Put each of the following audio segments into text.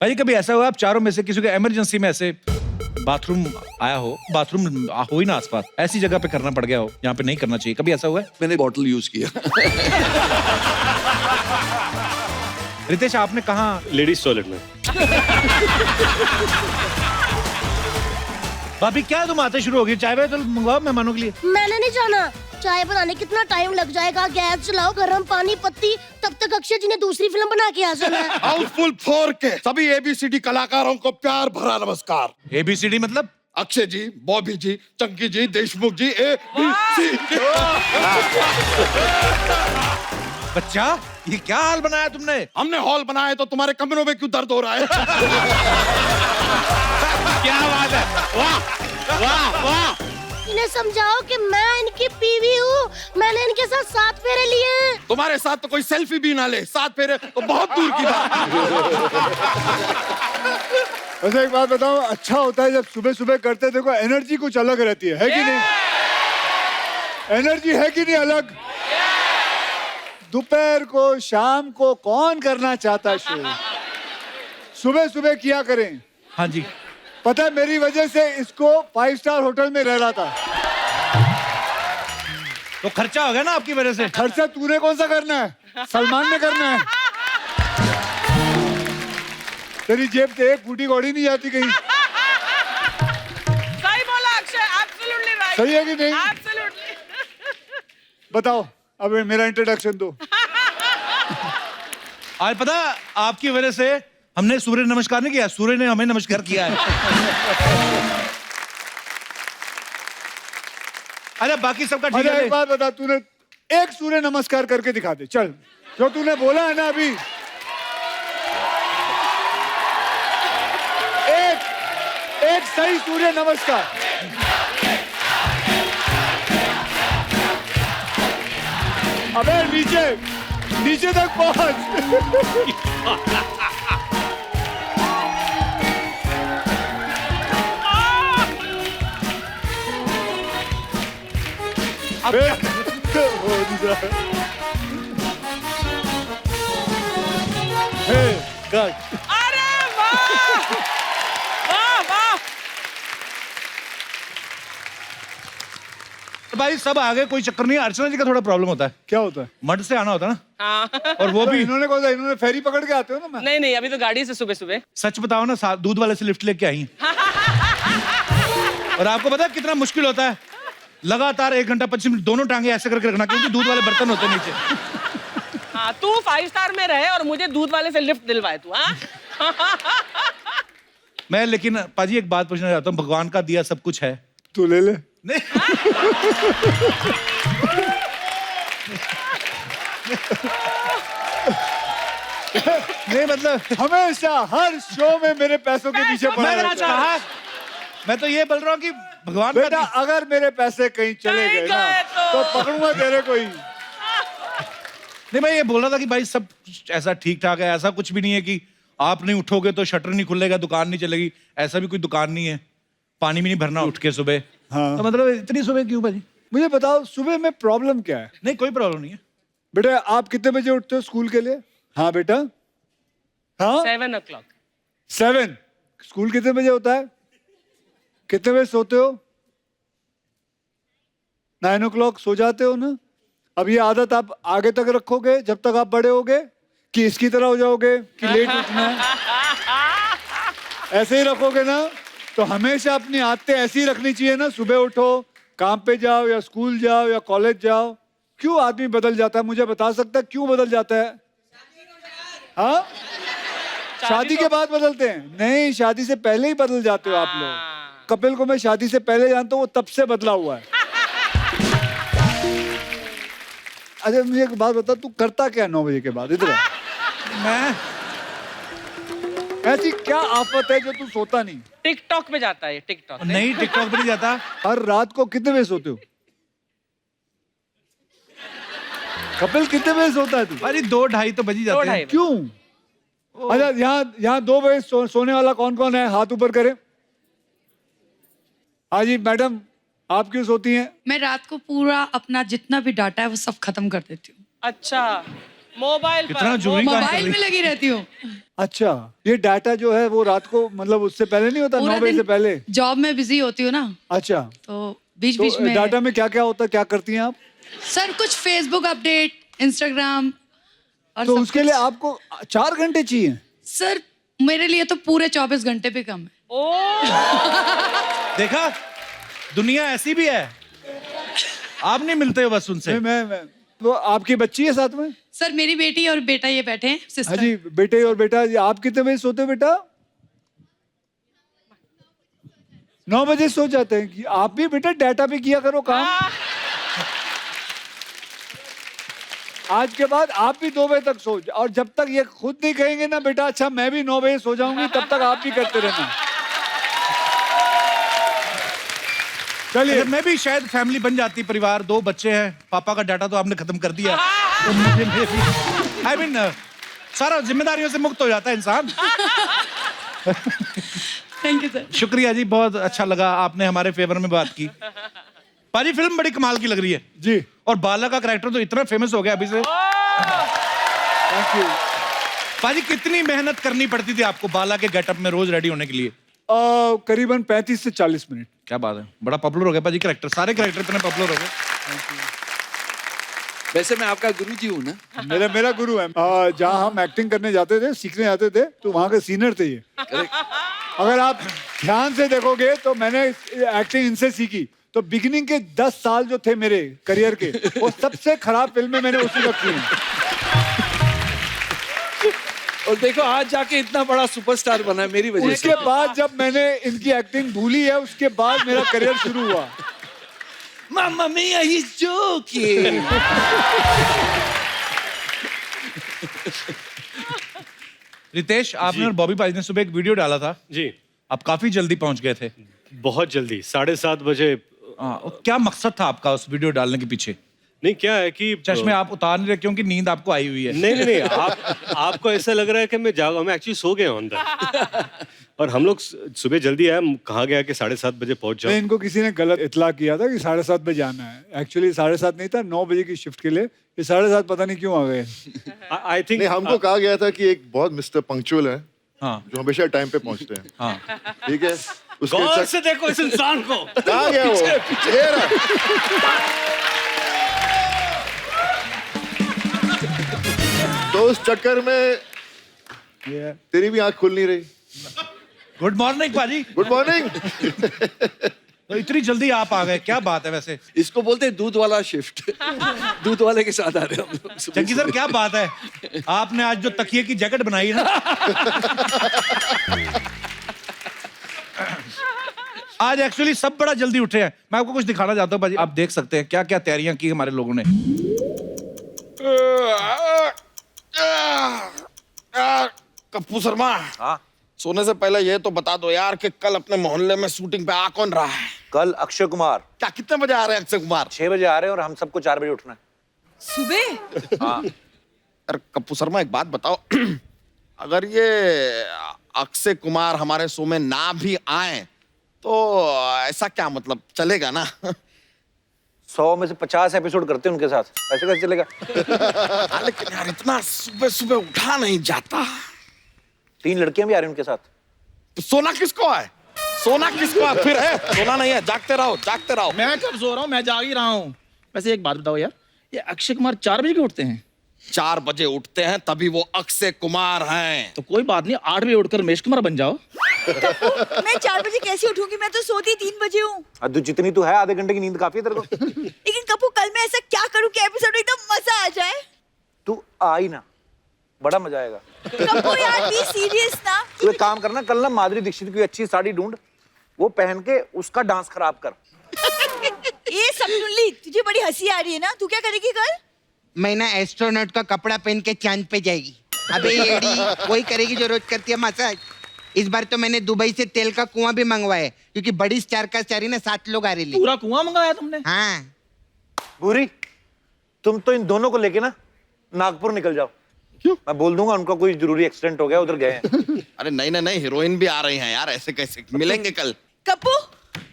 भाई कभी ऐसा हुआ आप चारों में से किसी को इमरजेंसी में ऐसे बाथरूम आया हो, बाथरूम हो ही ना आसपास, ऐसी जगह पे करना पड़ गया हो यहाँ पे नहीं करना चाहिए, कभी ऐसा हुआ है? मैंने बॉटल यूज किया। रितेश आपने कहा? लेडीज टॉयलेट में। भाभी क्या तुम आते शुरू हो गई? चाय वाय तो मंगवाओ मेहमानों के लिए। मैंने नहीं जाना, चाय बनाने कितना टाइम लग जाएगा, गैस चलाओ, गरम पानी, पत्ती, तब तक अक्षय जी ने दूसरी फिल्म बना के आ जाना है। हाउसफुल 4 के सभी एबीसीडी कलाकारों को प्यार भरा नमस्कार। ABCD मतलब? अक्षय जी, बॉबी जी, चंकी जी, देशमुख जी, ABCD। बच्चा ये क्या हाल बनाया तुमने? हमने हॉल बनाया तो तुम्हारे कमरों में क्यों दर्द हो रहा है? क्या बात है, वाह वाह वाह। इन्हें समझाओ कि मैं इनकी बीवी हूँ, मैंने इनके साथ 7 फेरे लिए हैं। तुम्हारे साथ तो कोई सेल्फी भी ना ले, 7 फेरे तो बहुत दूर की बात। वैसे एक बात बताओ, अच्छा होता है जब सुबह सुबह करते देखो एनर्जी कुछ अलग रहती है कि नहीं? एनर्जी है कि नहीं अलग? दोपहर को शाम को कौन करना चाहता शो? सुबह सुबह किया करें। हाँ जी। पता है मेरी वजह से इसको 5 स्टार होटल में रह रहा था। तो खर्चा हो गया ना आपकी वजह से। खर्चा तूने कौन सा करना है? सलमान ने करना है। तेरी जेब से एक फूटी कौड़ी नहीं जाती कहीं। सही बोला अक्षय, एब्सोल्युटली राइट। सही है कि नहीं? एब्सोल्युटली। बताओ अब मेरा इंट्रोडक्शन दो। आज पता आपकी वजह से हमने सूर्य नमस्कार नहीं किया, सूर्य ने हमें नमस्कार किया है। अरे बाकी सबका ठीक अरे है। एक बात बता, तूने एक सूर्य नमस्कार करके दिखा दे, चल। जो तूने बोला है ना अभी, एक सही सूर्य नमस्कार। अबे नीचे नीचे तक पहुंच। अबे कट। अरे वाह वाह वाह। भाई सब आगे कोई चक्कर नहीं है, अर्चना जी का थोड़ा प्रॉब्लम होता है, क्या होता है? मड से आना होता है ना। हाँ। और वो भी इन्होंने कौन सा, इन्होंने फेरी पकड़ के आते हो ना? मैं नहीं नहीं, अभी तो गाड़ी से सुबह सुबह। सच बताओ ना, दूध वाले से लिफ्ट लेके आई हैं। और आपको पता है कितना मुश्किल होता है, लगातार 1 घंटा 25 मिनट दोनों टांगे ऐसे करके रखना, क्योंकि दूध वाले बर्तन होते हैं नीचे। हाँ, तू 5 स्टार में रहे और मुझे दूध वाले से लिफ्ट दिलवाए तू। हाँ। मैं लेकिन पाजी एक बात पूछना चाहता हूँ, भगवान का दिया सब कुछ है, तू ले ले। नहीं नहीं मतलब हमेशा हर शो में मेरे पैसों के पीछे पड़ा मैंने रहता है। कहा, मैं तो ये बोल रहा हूँ कि भगवान का बेटा अगर मेरे पैसे कहीं चले नहीं गए ना गए तो पकड़ूंगा तेरे को ही। नहीं, मैं ये बोल रहा था कि भाई सब ऐसा ठीक ठाक है, ऐसा कुछ भी नहीं है कि आप नहीं उठोगे तो शटर नहीं खुलेगा, दुकान नहीं चलेगी, ऐसा भी कोई दुकान नहीं है, पानी भी नहीं भरना उठ के सुबह। हाँ। तो मतलब इतनी सुबह क्यों भाजी? मुझे बताओ सुबह में प्रॉब्लम क्या है? नहीं कोई प्रॉब्लम नहीं है। बेटा आप कितने बजे उठते हो स्कूल के लिए? हाँ बेटा, हाँ 7 o'clock। 7। स्कूल कितने बजे होता है? कितने बजे सोते हो? 9 o'clock सो जाते हो ना? अब ये आदत आप आगे तक रखोगे जब तक आप बड़े होगे, कि इसकी तरह हो जाओगे कि लेट उठना है? ऐसे ही रखोगे ना तो हमेशा अपनी आदतें ऐसी रखनी चाहिए ना। सुबह उठो, काम पे जाओ या स्कूल जाओ या कॉलेज जाओ। क्यों आदमी बदल जाता है? मुझे बता सकता है क्यों बदल जाता है? हाँ, शादी के बाद बदलते हैं? नहीं, शादी से पहले ही बदल जाते हो आप लोग। कपिल को मैं शादी से पहले जानता हूँ, वो तब से बदला हुआ है। अच्छा मुझे एक बात बता, तू करता क्या 9 बजे के बाद इधर? मैं ऐसी क्या आफत है जो तू सोता नहीं? टिकटॉक पे जाता है, टिकटॉक। नहीं टिकटॉक पे नहीं जाता। हर रात को कितने बजे सोते हो? कपिल कितने बजे सोता है तू? अरे 2-2:30 तो बज ही जाते हैं। 2-2:30 क्यों? अच्छा यहाँ 2 बजे सोने वाला कौन कौन है? हाथ ऊपर करें। हाँ जी मैडम, आप क्यों सोती हैं? मैं रात को पूरा अपना जितना भी डाटा है वो सब खत्म कर देती हूँ। अच्छा। मोबाइल कितना पर जरूरी काम कर मोबाइल रही में लगी रहती हूँ अच्छा, ये डाटा जो है वो रात को मतलब उससे पहले नहीं होता, 9 बजे से पहले? जॉब में बिजी होती हूँ ना, अच्छा, तो बीच तो बीच में डाटा में क्या क्या होता है, क्या करती हैं आप? सर कुछ फेसबुक अपडेट, इंस्टाग्राम और तो सब उसके कुछ। लिए आपको 4 घंटे चाहिए? सर मेरे लिए तो पूरे 24 घंटे भी कम है। देखा, दुनिया ऐसी भी है, आप नहीं मिलते हो बस उनसे। मैं वो आपकी बच्ची है साथ में? सर मेरी बेटी और बेटा ये बैठे हैं, हाँ सिस्टर। जी, बेटे और बेटा, आप कितने बजे सोते हो बेटा? 9 बजे सो जाते हैं कि आप भी बेटा डाटा पे किया करो काम। आज के बाद आप भी 2 बजे तक सो, और जब तक ये खुद नहीं कहेंगे ना बेटा अच्छा मैं भी 9 बजे सो जाऊंगी, तब तक आप भी करते रहना। चलिए, अगर मैं भी शायद फैमिली बन जाती, परिवार, 2 बच्चे हैं, पापा का डाटा तो आपने खत्म कर दिया, तो मुझे भी आई मीन सारा जिम्मेदारियों से मुक्त हो जाता है इंसान। Thank you sir. शुक्रिया जी, बहुत अच्छा लगा, आपने हमारे फेवर में बात की। पाजी फिल्म बड़ी कमाल की लग रही है जी, और बाला का कैरेक्टर तो इतना फेमस हो गया अभी से। Thank you. पाजी कितनी मेहनत करनी पड़ती थी आपको बाला के गेटअप में रोज रेडी होने के लिए? करीबन 35 से 40 मिनट। क्या बात है, बड़ा पॉपुलर हो गया पाजी कैरेक्टर, सारे कैरेक्टर इतने पॉपुलर हो गए। वैसे मैं आपका गुरुजी हूँ ना। मेरा गुरु है। जहाँ हम एक्टिंग करने जाते थे, सीखने जाते थे, तो वहाँ के सीनियर थे ये। अगर आप ध्यान से देखोगे तो मैंने एक्टिंग इनसे सीखी। तो बिगिनिंग के 10 साल जो थे मेरे करियर के, वो सबसे खराब फिल्में मैंने उसी वक्त की हैं। और देखो आज जाके इतना बड़ा सुपरस्टार बना है मेरी वजह से। उसके बाद जब मैंने इनकी एक्टिंग भूली है, उसके बाद मेरा करियर शुरू हुआ। Mamma mia, he's joking. Ritesh, आपने और बॉबी पाजी ने सुबह एक वीडियो डाला था, जी, आप काफी जल्दी पहुंच गए थे। बहुत जल्दी 7:30 बजे। और क्या मकसद था आपका उस वीडियो डालने के पीछे? नहीं, क्या है कि चश्मे आप उतार नहीं रहे क्योंकि नींद आपको आई हुई है? नहीं, आपको ऐसा लग रहा है कि मैं एक्चुअली सो गया हूं अंदर। और हम लोग सुबह जल्दी आए, कहा गया कि 7:30 बजे पहुंच नहीं, जाओ। इनको किसी ने गलत इतला किया था कि 7:30 बजे आना है। एक्चुअली 7:30 नहीं था, 9 बजे की शिफ्ट के लिए। ये 7:30 पता नहीं क्यों आ गए। आई थिंक नहीं, हमको कहा गया था कि एक बहुत मिस्टर पंक्चुअल है हाँ जो हमेशा टाइम पे पहुंचते हैं। हाँ। ठीक है, उसके गौर से देखो इस इंसान को। कहा गया वो ये रहा। तो उस चक्कर में तेरी भी आंख खुल नहीं रही। गुड मॉर्निंग पाजी। Good morning. तो इतनी जल्दी आप आ गए, क्या बात है वैसे? इसको बोलते हैं दूध वाला शिफ्ट। दूध वाले के साथ आ रहे हैं हम लोग। चंकी सर, क्या बात है, आपने आज जो तकिए की जैकेट बनाई है ना, आज एक्चुअली सब बड़ा जल्दी उठे हैं। मैं आपको कुछ दिखाना चाहता हूँ पाजी, आप देख सकते हैं क्या क्या तैयारियां की हमारे लोगों ने। कप्पू शर्मा, सोने से पहले ये तो बता दो यार कि कल अपने मोहल्ले में शूटिंग पे आ कौन रहा है? कल अक्षय कुमार क्या कितने बजे आ रहे हैं अक्षय कुमार? 6 बजे आ रहे हैं और हम सबको 4 बजे उठना है। सुबह? हाँ। अरे कप्पू शर्मा, एक बात बताओ, अगर ये अक्षय कुमार हमारे शो में ना भी आए तो ऐसा क्या मतलब चलेगा ना? 100 में से 50 एपिसोड करते हैं उनके साथ, ऐसे कैसे चलेगा? हाँ, लेकिन यार इतना सुबह सुबह उठा नहीं जाता। 3 लड़कियां भी आ रही हैं उनके साथ। तो सोना किसको है? सोना किसको है? फिर है सोना नहीं है, जागते रहो जागते रहो। मैं कब सो रहा हूँ, मैं जाग ही रहा हूँ। वैसे एक बात बताओ यार, ये अक्षय कुमार 4 बजे क्यों उठते हैं? 4 बजे उठते हैं तभी वो अक्षय कुमार हैं। तो कोई बात नहीं, 8 बजे उठकर रमेश कुमार बन जाओ। मैं 4 बजे कैसे उठूंगी? मैं तो सोती 3 बजे हूँ। तू जितनी तू है, आधे घंटे की नींद काफी है तेरे को। लेकिन कपूर, कल मैं ऐसा क्या करूँ कि एपिसोड एकदम मजा आ जाए? तू आई ना, बड़ा मजा आएगा। कपूर यार, बी सीरियस ना। तू एक काम करना, कल ना माधुरी दीक्षित की अच्छी साड़ी ढूंढ, वो पहन के उसका डांस खराब कर। ये सब सुन ली, तुझे बड़ी हंसी आ रही है ना? तू क्या करेगी कल? मैं ना एस्ट्रोनॉट का कपड़ा पहन के चांद पे जाएगी। अबे येड़ी, वही करेगी जो रोज करती है मसाज। इस बार तो मैंने दुबई से तेल का कुआं भी मंगवाया है, क्योंकि बड़ी स्टार का स्टार ना 7 लोग आ रहे हैं। पूरा कुआं मंगाया तुमने? हाँ। भूरी, तुम तो इन दोनों को लेके ना नागपुर निकल जाओ। क्यों? मैं बोल दूंगा उनका कोई जरूरी एक्सीडेंट हो गया, उधर गए हैं। अरे नहीं नहीं नहीं, हीरोइन भी आ रही हैं यार, ऐसे कैसे मिलेंगे कल? कप्पू,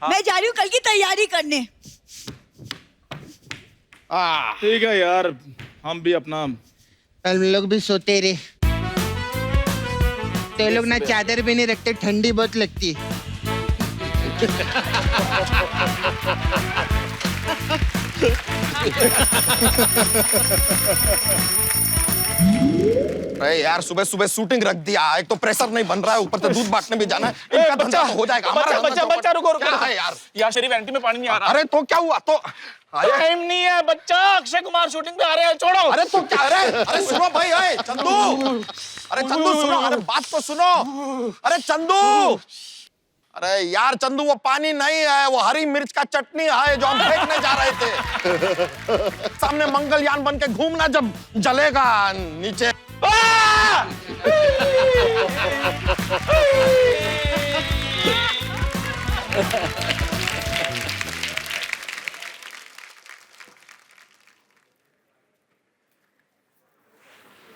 मैं जा रही हूँ कल की तैयारी करने। ठीक है यार, हम भी अपना हम लोग भी सोते रहे। तो लोग ना चादर भी नहीं रखते, ठंडी बहुत लगती है। अरे यार सुबह सुबह शूटिंग रख दिया, एक तो प्रेशर नहीं बन रहा है, ऊपर से दूध बांटने भी जाना है। इनका धंधा तो हो जाएगा, हमारा धंधा तो बच्चा रुको क्या है यार? यार मेरी वैनिटी में पानी नहीं आ रहा। अरे तो क्या हुआ? तो टाइम नहीं है बच्चा, अक्षय कुमार शूटिंग पे आ रहे हैं, छोड़ो। अरे तो क्या? अरे सुनो भाई, अरे चंदू, अरे चंदू सुनो, अरे बात तो सुनो, अरे चंदू, अरे यार चंदू वो पानी नहीं है, वो हरी मिर्च का चटनी है जो हम फेंकने जा रहे थे। सामने मंगलयान बन के घूमना जब जलेगा नीचे।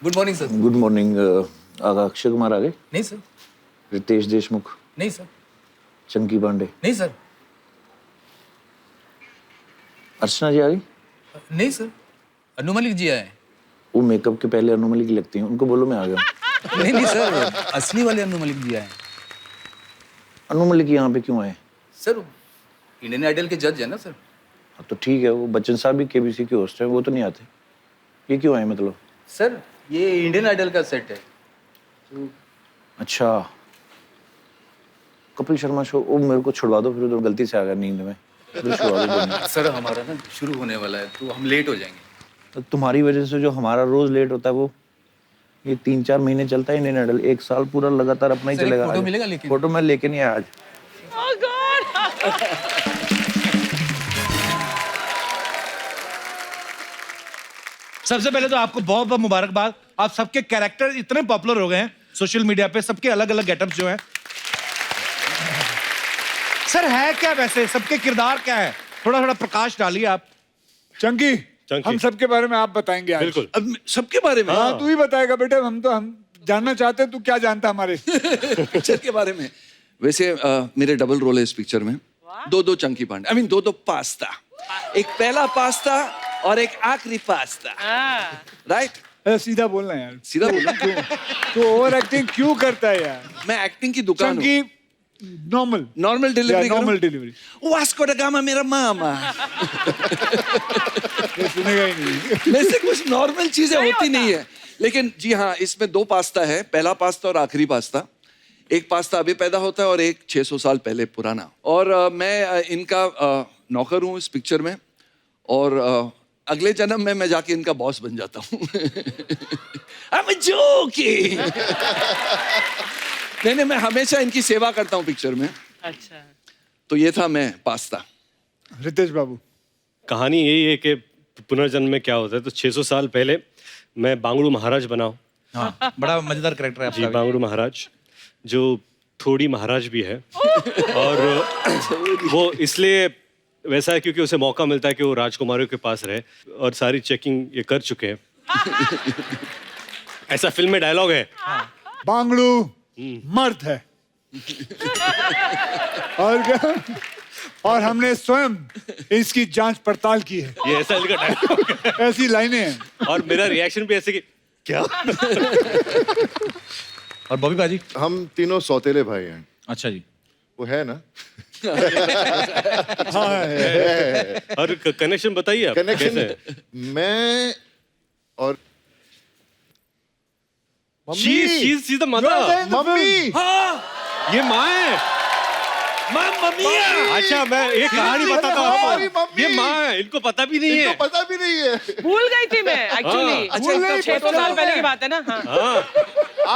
Good morning sir. Good morning. Akshay Kumar आ गए? नहीं सर। रितेश देशमुख? नहीं सर। चंकी पांडे? नहीं सर। अर्चना जी आ गई? नहीं सर। अनु मलिक जी आए। वो मेकअप के पहले अनु मलिक लगती हैं, उनको बोलो मैं आ गया। नहीं नहीं सर, असली वाले अनु मलिक जी आए। अनु मलिक यहाँ पे क्यों आए? सर इंडियन आइडल के जज है ना सर। हाँ, तो ठीक है, वो बच्चन साहब भी केबीसी के होस्ट हैं, वो तो नहीं आते। ये क्यों आए मतलब? सर ये इंडियन आइडल का सेट है तो... अच्छा, कपिल शर्मा शो। वो मेरे को छुड़वा दो, फिर उधर गलती से आ गया नींद में। उधर छुड़वा दो। सर हमारा ना शुरू होने वाला है तो हम लेट हो जाएंगे। तो तुम्हारी वजह से जो हमारा रोज लेट होता है, वो ये 3-4 महीने चलता है इंडियन आइडल, 1 साल पूरा लगातार अपना ही सर, एक चलेगा। फोटो मिलेगा लेकिन? फोटो मैं लेके नहीं आया आज। सबसे पहले तो आपको बहुत बहुत मुबारकबाद। आप सबके कैरेक्टर इतने पॉपुलर हो गए हैं सोशल मीडिया पे, सबके अलग अलग गेटअप्स जो हैं। सर है क्या वैसे, सबके किरदार क्या है? थोड़ा थोड़ा प्रकाश डालिए आप। चंकी, हम सबके बारे में आप बताएंगे आज। बिल्कुल। अब सबके बारे में? हाँ, तू ही बताएगा बेटे। हम जानना चाहते हैं तू क्या जानता है हमारे पिक्चर के बारे में। वैसे मेरे डबल रोल है इस पिक्चर में। 2 Chunky Pandey, I mean 2 pasta. एक पहला पास्ता और एक आखिरी पास्ता। राइट? सीधा बोलना यार। सीधा बोलना क्यों? तू ओवर एक्टिंग क्यों करता है यार? मैं एक्टिंग की दुकान हूँ। Chunky normal delivery. Normal delivery. Vasco दा गामा मेरा मामा। सुनेगा ही नहीं। वैसे कुछ नॉर्मल चीजें होती नहीं है, लेकिन जी हाँ, इसमें 2 पास्ता है, पहला पास्ता और आखिरी पास्ता। एक पास्ता अभी पैदा होता है और एक 600 साल पहले पुराना। और मैं इनका नौकर हूँ इस पिक्चर में, और अगले जन्म में मैं जाके इनका बॉस बन जाता हूँ। I'm joking। नहीं, मैं हमेशा इनकी सेवा करता हूँ पिक्चर में। अच्छा, तो ये था मैं पास्ता। रितेश बाबू, कहानी यही है कि पुनर्जन्म में क्या होता है। तो 600 साल पहले मैं बांगड़ू महाराज बना हूं। हाँ, बड़ा मजेदार कैरेक्टर है जी, आपका। बांगड़ू महाराज, जो थोड़ी महाराज भी है। और वो इसलिए वैसा है क्योंकि उसे मौका मिलता है कि वो राजकुमारियों के पास रहे, और सारी चेकिंग ये कर चुके हैं। ऐसा फिल्म में डायलॉग है। बांगड़ू मर्द है। और क्या? और हमने स्वयं इसकी जांच पड़ताल की है। ये ऐसा इनका डायलॉग है। ऐसी लाइनें हैं। और मेरा रिएक्शन भी ऐसे कि क्या। और बॉबी बाजी? हम तीनों सौतेले भाई हैं। अच्छा जी। वो है ना? हाँ है। और कनेक्शन बताइए आप। कनेक्शन कैसे? मैं और She's the mother। मम्मी। हाँ, ये माँ है। मम्मी है। अच्छा, मैं एक कहानी बताता हमारी हूँ। मम्मी। ये माँ है, इनको पता भी नहीं है। इनको पता भी नहीं है। भूल गई थी मैं एक्चुअली। अच्छा, 600 साल पहले की बात है ना। हाँ, हाँ,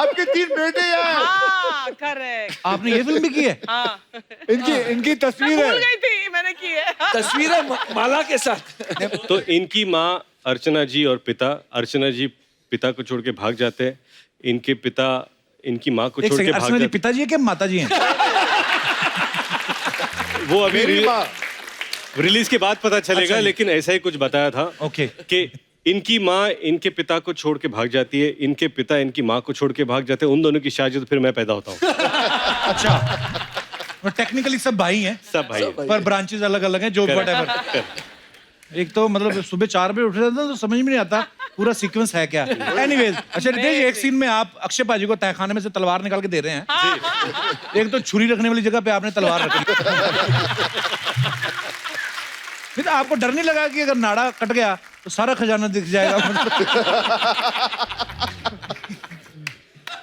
आपके 3 बेटे हैं। हाँ, करेक्ट। आपने ये फिल्म भी की है? हाँ, इनकी तस्वीर भूल है। गई थी, मैंने की है। तस्वीर है माला के साथ। तो इनकी माँ अर्चना जी और पिता, अर्चना जी पिता को छोड़ के भाग जाते हैं, इनके पिता इनकी माँ को एक छोड़ के सेकंड, भाग अर्चना जी जाते पिताजी है कि माताजी हैं? वो अभी मेरी माँ। रिलीज के बाद पता चलेगा। अच्छा जी। लेकिन ऐसा ही कुछ बताया था। ओके। कि इनकी माँ इनके पिता को छोड़ के भाग जाती है, इनके पिता इनकी माँ को छोड़ के भाग जाते हैं, उन दोनों की शादी, तो फिर मैं पैदा होता हूँ। अच्छा, टेक्निकली सब भाई हैं, सब भाई हैं। पर ब्रांचेस अलग अलग हैं, जो व्हाटएवर। एक तो मतलब सुबह 4 बजे उठ जाता तो समझ में नहीं आता पूरा सीक्वेंस है क्या? एनीवेज, अच्छा रितेश, एक सीन में आप अक्षय पाजी को तहखाने में से तलवार निकाल के दे रहे हैं। एक तो छुरी रखने वाली जगह पे आपने तलवार रखी। नहीं तो आपको डर नहीं लगा कि अगर नाड़ा कट गया तो सारा खजाना दिख जाएगा?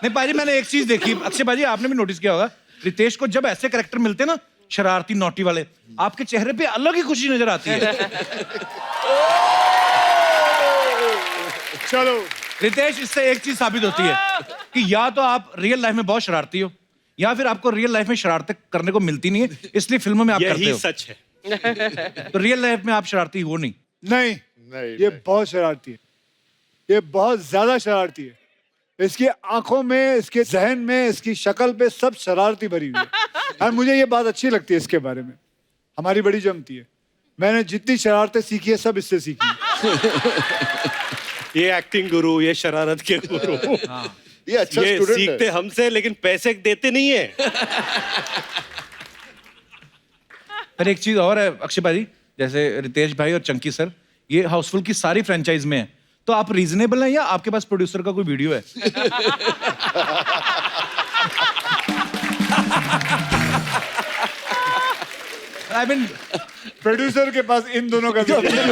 नहीं पाजी, मैंने एक चीज देखी, अक्षय पाजी आपने भी नोटिस किया होगा, रितेश को जब ऐसे कैरेक्टर मिलते हैं ना, शरारती नोटी वाले, आपके चेहरे पे अलग ही खुशी नजर आती है। चलो रितेश, इससे एक चीज साबित होती है कि या तो आप रियल लाइफ में बहुत शरारती हो, या फिर आपको रियल लाइफ में शरारतें करने को मिलती नहीं है, इसलिए फिल्मों में आप करते यही हो। सच है। तो रियल लाइफ में आप शरारती हो नहीं? नहीं, ये बहुत शरारती है, ये बहुत ज्यादा शरारती है। इसकी आंखों में, इसके जहन में, इसकी शक्ल पे सब शरारती भरी हुई है। और मुझे ये बात अच्छी लगती है इसके बारे में, हमारी बड़ी जमती है। मैंने जितनी शरारतें सीखी है सब इससे सीखी है। ये एक्टिंग गुरु, ये शरारत के गुरु। ये अच्छा ये स्टूडेंट सीखते है। हमसे, लेकिन पैसे देते नहीं है। पर एक चीज और है अक्षय भाई, जैसे रितेश भाई और चंकी सर, ये हाउसफुल की सारी फ्रेंचाइज में है, तो आप रीजनेबल हैं या आपके पास प्रोड्यूसर का कोई वीडियो है? आई मीन प्रोड्यूसर के पास इन दोनों का वीडियो।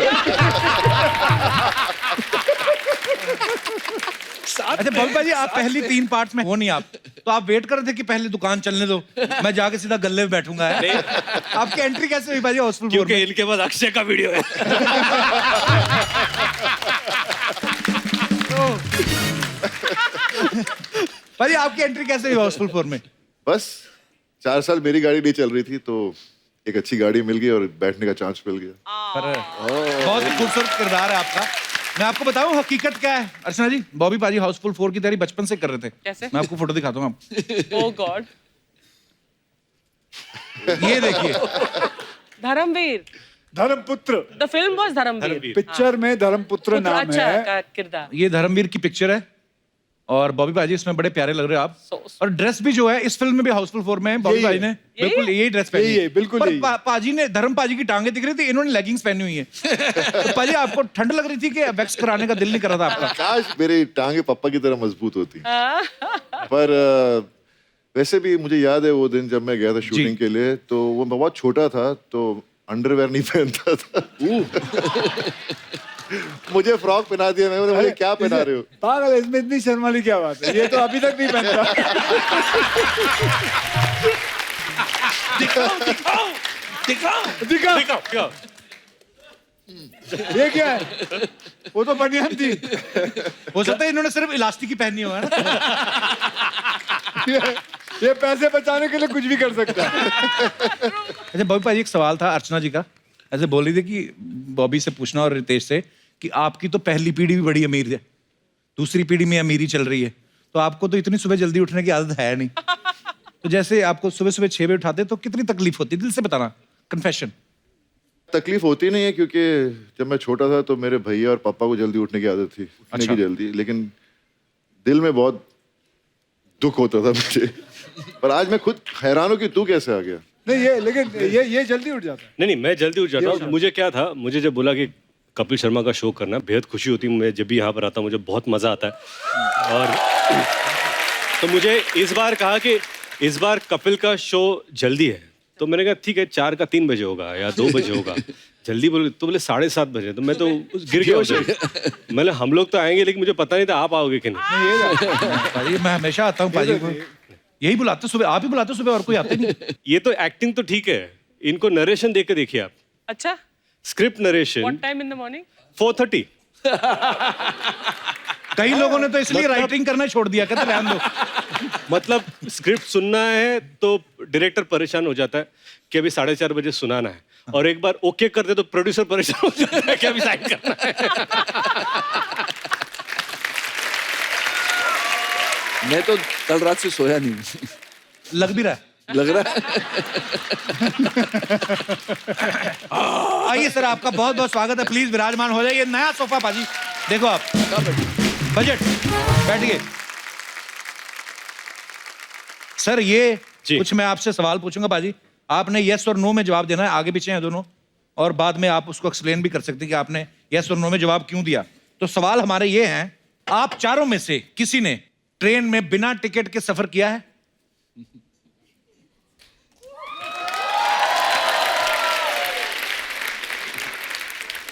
अच्छा बॉबी जी, आप पहली 3 पार्ट में हो नहीं आप, तो आप वेट कर रहे थे कि पहले दुकान चलने दो, मैं जाके सीधा गल्ले में बैठूंगा। आपकी एंट्री कैसे हुई भाई हाउसफुल 4 में? क्योंकि इनके पास अक्षय का वीडियो है। भाई आपकी एंट्री कैसे हुई हाउसफुल 4 में? बस 4 साल मेरी गाड़ी नहीं चल रही थी, तो एक अच्छी गाड़ी मिल गई और बैठने का चांस मिल गया। बहुत ही खूबसूरत किरदार है आपका। मैं आपको बताऊं हकीकत क्या है अर्चना जी, बॉबी पाजी हाउसफुल 4 की तैयारी बचपन से कर रहे थे। कैसे? मैं आपको फोटो दिखाता हूँ आप। Oh god. ये देखिए, Dharamveer, Dharamputra. The film was Dharamveer. Picture में धर्मपुत्र नाम अच्छा है। का किरदार। ये धर्मवीर की पिक्चर है और बॉबी पाजी इसमें बड़े प्यारे लग रहे हो आप। और ड्रेस भी जो है इस फिल्म में भी हाउसफुल 4 में बॉबी पाजी ने बिल्कुल यही ड्रेस पहनी यही है, बिल्कुल पर यही। पाजी ने, धर्म पाजी की टांगे दिख रही थी, इन्होंने लेगिंग्स पहनी हुई है। तो पाजी आपको ठंड लग रही थी कि वैक्स कराने का दिल नहीं कर रहा था आपका? काश मेरी टांगे पापा की तरह मजबूत होती। पर वैसे भी मुझे याद है वो दिन जब मैं गया था शूटिंग के लिए, तो वो मैं बहुत छोटा था, तो अंडरवेयर नहीं पहनता था। मुझे फ्रॉक पहना दिया, मैं बोला क्या पहना रहे हो? पागल, इसमें इतनी शर्म वाली क्या बात है? ये तो अभी तक नहीं पहनता। दिखाओ। ये क्या है? वो तो बनियान थी। हो सकता है इन्होंने सिर्फ इलास्टिक ही पहनी हो, है ना? ये पैसे बचाने के लिए कुछ भी कर सकता है। अच्छा बॉबी पाजी, एक सवाल था अर्चना जी का, ऐसे बोल रही थी कि बॉबी से पूछना और रितेश से कि आपकी तो पहली पीढ़ी भी बड़ी अमीर है, दूसरी पीढ़ी में अमीरी चल रही है, तो आपको तो इतनी सुबह जल्दी उठने की आदत है नहीं, तो जैसे आपको सुबह सुबह 6 बजे उठाते तो कितनी तकलीफ होती? दिल से बताना, कन्फेशन। तकलीफ होती नहीं है, क्योंकि जब मैं छोटा था तो मेरे भैया और पापा को जल्दी उठने की आदत थी, उठने की जल्दी, लेकिन दिल में बहुत दुख होता था मुझे। पर आज मैं खुद हैरान हूँ कि तू कैसे आ गया। नहीं ये, लेकिन ये जल्दी उठ जाता है। नहीं, मैं जल्दी उठ जाता हूँ। मुझे क्या था, मुझे जब बोला कि कपिल शर्मा का शो करना, बेहद खुशी होती है। मैं जब भी यहाँ पर आता हूँ मुझे बहुत मजा आता है। और तो मुझे इस बार कहा कि इस बार कपिल का शो जल्दी है, तो मैंने कहा ठीक है 4 का 3 बजे होगा या 2 बजे होगा। जल्दी बोले तो बोले 7:30 बजे, तो मैं तो गिर गया उधर। मैंने हम लोग तो आएंगे, लेकिन मुझे पता नहीं था आप आओगे कि नहीं। मैं हमेशा आता हूँ पाजी को, यही बुलाते सुबह, आप ही बुलाते सुबह, और कोई आता नहीं। ये तो एक्टिंग तो ठीक है, इनको नरेशन देख के देखिए आप। अच्छा, script narration. What time in the morning? 4:30। कई लोगों ने तो इसलिए राइटिंग करना छोड़ दिया, कहते रहने दो। मतलब स्क्रिप्ट सुनना है तो डायरेक्टर परेशान हो जाता है कि अभी 4:30 बजे सुनाना है, और एक बार ओके कर दे तो प्रोड्यूसर परेशान हो जाता है कि अभी साइन करना है। मैं तो कल रात से सोया नहीं। लग भी रहा है। लग रहा है। आइए सर, आपका बहुत बहुत स्वागत है, प्लीज विराजमान हो जाइए। नया सोफा पाजी, देखो आप, बजट, बैठिए। सर ये कुछ मैं आपसे सवाल पूछूंगा पाजी, आपने यस और नो में जवाब देना है, आगे पीछे हैं दोनों, और बाद में आप उसको एक्सप्लेन भी कर सकते हैं कि आपने यस और नो में जवाब क्यों दिया। तो सवाल हमारे ये हैं, आप चारों में से किसी ने ट्रेन में बिना टिकट के सफर किया है?